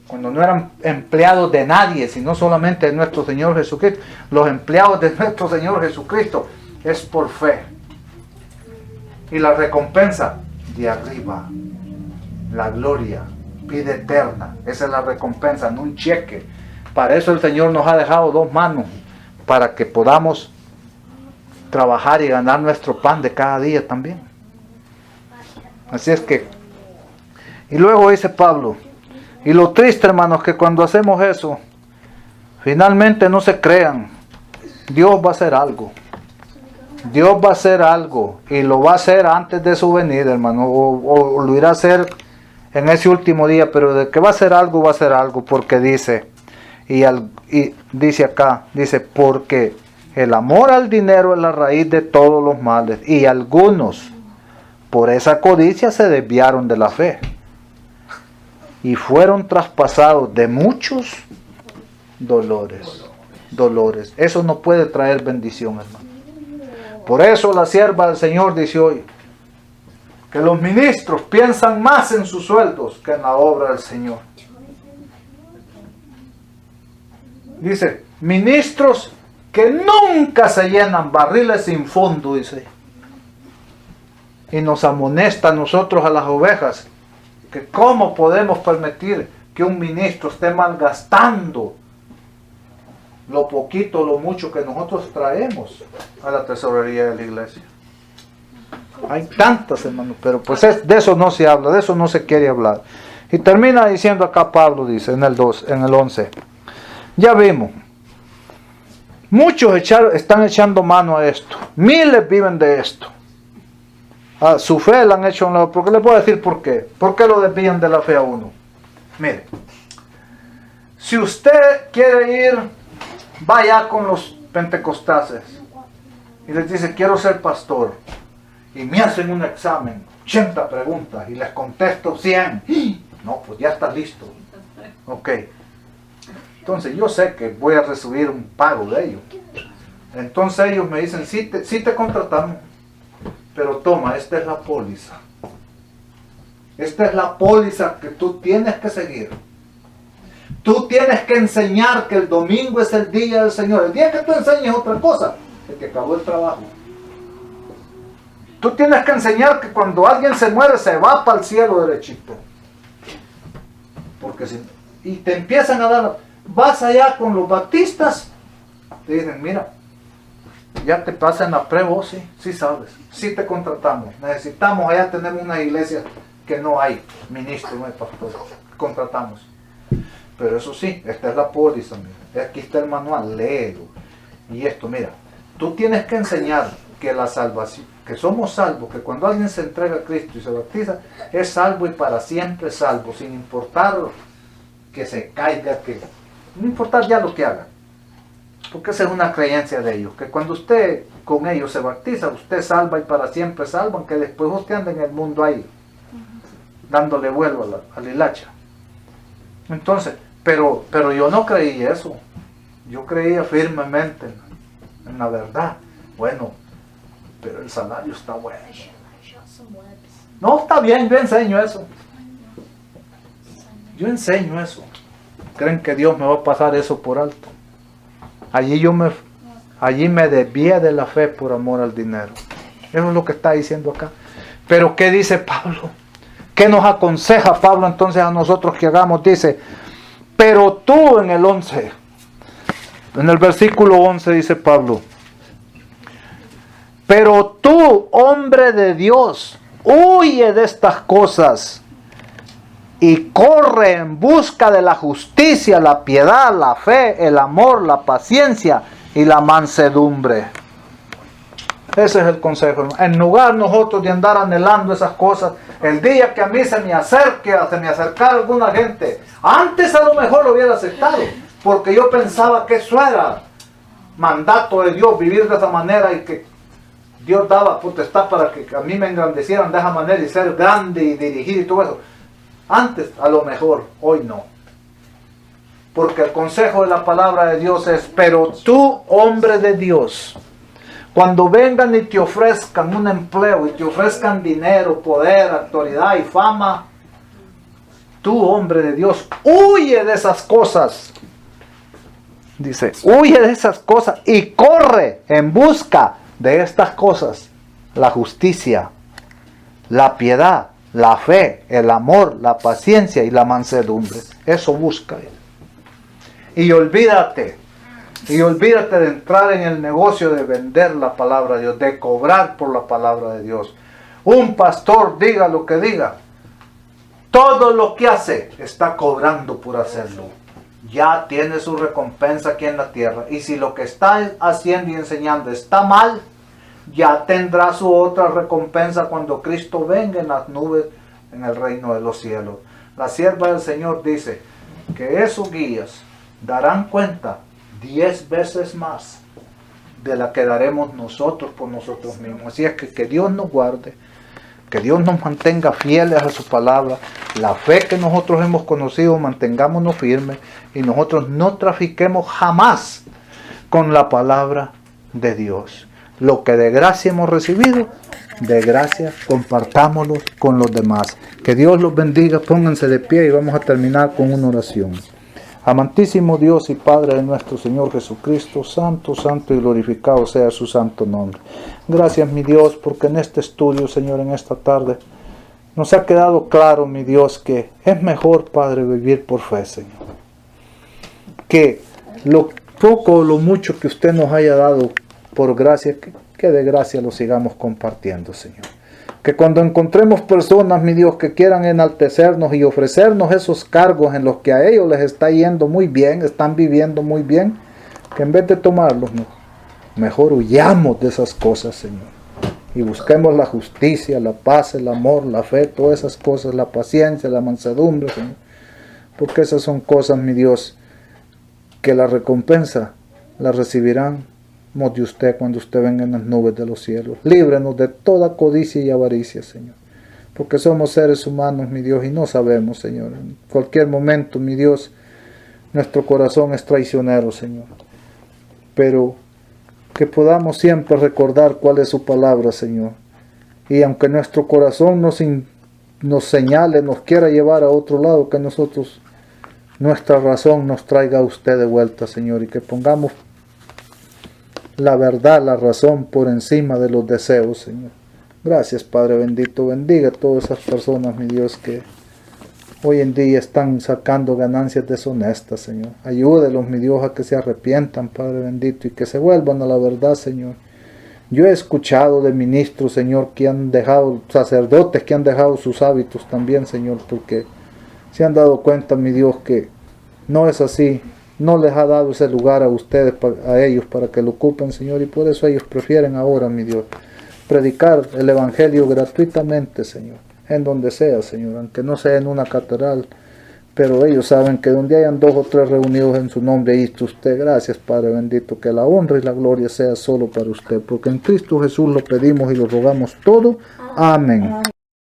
cuando no eran empleados de nadie, sino solamente de nuestro Señor Jesucristo. Los empleados de nuestro Señor Jesucristo es por fe. Y la recompensa de arriba, la gloria, vida eterna. Esa es la recompensa, no un cheque. Para eso el Señor nos ha dejado dos manos, para que podamos trabajar y ganar nuestro pan de cada día también. Así es que, y luego dice Pablo, y lo triste, hermanos, que cuando hacemos eso, finalmente no se crean, Dios va a hacer algo. Dios va a hacer algo, y lo va a hacer antes de su venida, hermano, o lo irá a hacer en ese último día, pero de que va a hacer algo, porque dice, y dice acá, dice, porque el amor al dinero es la raíz de todos los males, y algunos por esa codicia se desviaron de la fe, y fueron traspasados de muchos dolores. Eso no puede traer bendición, hermano. Por eso la sierva del Señor dice hoy, que los ministros piensan más en sus sueldos que en la obra del Señor. Dice, ministros que nunca se llenan barriles sin fondo, dice. Y nos amonesta a nosotros, a las ovejas, que cómo podemos permitir que un ministro esté malgastando lo poquito, lo mucho que nosotros traemos a la tesorería de la iglesia. Hay tantas, hermanos, pero pues de eso no se habla, de eso no se quiere hablar. Y termina diciendo acá Pablo, dice en el 11, ya vimos, muchos están echando mano a esto, miles viven de esto. A su fe la han hecho a un lado, porque les voy a decir por qué. ¿Por qué lo desvían de la fe a uno? Mire, si usted quiere ir, vaya con los pentecostales y les dice, quiero ser pastor, y me hacen un examen, 80 preguntas, y les contesto 100. No, pues ya está listo. Ok. Entonces yo sé que voy a recibir un pago de ellos. Entonces ellos me dicen, sí te contratamos, pero toma, esta es la póliza. Esta es la póliza que tú tienes que seguir. Tú tienes que enseñar que el domingo es el día del Señor. El día que tú enseñes otra cosa, el que acabó el trabajo. Tú tienes que enseñar que cuando alguien se muere se va para el cielo derechito. Porque y te empiezan a dar, vas allá con los bautistas, te dicen, mira, ya te pasan la prueba, sí sabes, sí te contratamos. Necesitamos allá tener una iglesia que no hay ministro, no hay pastor. Contratamos. Pero eso sí, esta es la póliza, mira. Aquí está el manual, léelo. Y esto, mira, tú tienes que enseñar que la salvación, que somos salvos, que cuando alguien se entrega a Cristo y se bautiza, es salvo y para siempre salvo, sin importar que se caiga, que no importa ya lo que haga. Porque esa es una creencia de ellos, que cuando usted con ellos se bautiza, usted salva y para siempre salva, aunque después usted anda en el mundo ahí, dándole vuelo a la hilacha. Entonces, pero yo no creí eso. Yo creía firmemente en la verdad. Bueno, pero el salario está bueno. No, está bien, yo enseño eso. Yo enseño eso. ¿Creen que Dios me va a pasar eso por alto? Allí me desvié de la fe por amor al dinero. Eso es lo que está diciendo acá. Pero ¿qué dice Pablo? ¿Qué nos aconseja Pablo entonces a nosotros que hagamos? Dice, pero tú en el 11, en el versículo 11 dice Pablo, pero tú, hombre de Dios, huye de estas cosas y corre en busca de la justicia, la piedad, la fe, el amor, la paciencia y la mansedumbre. Ese es el consejo. En lugar nosotros de andar anhelando esas cosas, el día que a mí se me acercara alguna gente, antes a lo mejor lo hubiera aceptado, porque yo pensaba que eso era mandato de Dios, vivir de esa manera y que Dios daba potestad para que a mí me engrandecieran de esa manera y ser grande y dirigir y todo eso. Antes a lo mejor, hoy no. Porque el consejo de la palabra de Dios es, pero tú, hombre de Dios, cuando vengan y te ofrezcan un empleo y te ofrezcan dinero, poder, autoridad y fama, tú, hombre de Dios, huye de esas cosas. Dice, huye de esas cosas y corre en busca de estas cosas. La justicia, la piedad, la fe, el amor, la paciencia y la mansedumbre. Eso busca. Y olvídate de entrar en el negocio de vender la palabra de Dios, de cobrar por la palabra de Dios. Un pastor, diga lo que diga, todo lo que hace está cobrando por hacerlo. Ya tiene su recompensa aquí en la tierra. Y si lo que está haciendo y enseñando está mal, ya tendrá su otra recompensa cuando Cristo venga en las nubes en el reino de los cielos. La sierva del Señor dice que esos guías darán cuenta 10 veces más de la que daremos nosotros por nosotros mismos. Así es que Dios nos guarde, que Dios nos mantenga fieles a su palabra, la fe que nosotros hemos conocido, mantengámonos firmes y nosotros no trafiquemos jamás con la palabra de Dios. Lo que de gracia hemos recibido, de gracia compartámoslo con los demás. Que Dios los bendiga, pónganse de pie y vamos a terminar con una oración. Amantísimo Dios y Padre de nuestro Señor Jesucristo, santo, santo y glorificado sea su santo nombre. Gracias, mi Dios, porque en este estudio, Señor, en esta tarde, nos ha quedado claro, mi Dios, que es mejor, Padre, vivir por fe, Señor. Que lo poco o lo mucho que usted nos haya dado por gracia, que de gracia lo sigamos compartiendo, Señor. Que cuando encontremos personas, mi Dios, que quieran enaltecernos y ofrecernos esos cargos en los que a ellos les está yendo muy bien, están viviendo muy bien, que en vez de tomarlos, mejor huyamos de esas cosas, Señor. Y busquemos la justicia, la paz, el amor, la fe, todas esas cosas, la paciencia, la mansedumbre, Señor. Porque esas son cosas, mi Dios, que la recompensa la recibirán de usted cuando usted venga en las nubes de los cielos. Líbranos de toda codicia y avaricia, Señor, porque somos seres humanos, mi Dios, y no sabemos, Señor. En cualquier momento, mi Dios, nuestro corazón es traicionero, Señor, pero que podamos siempre recordar cuál es su palabra, Señor, y aunque nuestro corazón nos señale, nos quiera llevar a otro lado, que nosotros, nuestra razón nos traiga a usted de vuelta, Señor, y que pongamos la verdad, la razón por encima de los deseos, Señor. Gracias, Padre bendito. Bendiga a todas esas personas, mi Dios, que hoy en día están sacando ganancias deshonestas, Señor. Ayúdelos, mi Dios, a que se arrepientan, Padre bendito, y que se vuelvan a la verdad, Señor. Yo he escuchado de ministros, Señor, que han dejado, sacerdotes que han dejado sus hábitos también, Señor, porque se han dado cuenta, mi Dios, que no es así no les ha dado ese lugar a ustedes, a ellos, para que lo ocupen, Señor, y por eso ellos prefieren ahora, mi Dios, predicar el Evangelio gratuitamente, Señor, en donde sea, Señor, aunque no sea en una catedral, pero ellos saben que donde hayan 2 o 3 reunidos en su nombre, ahí está usted. Gracias, Padre bendito, que la honra y la gloria sea solo para usted, porque en Cristo Jesús lo pedimos y lo rogamos todo. Amén.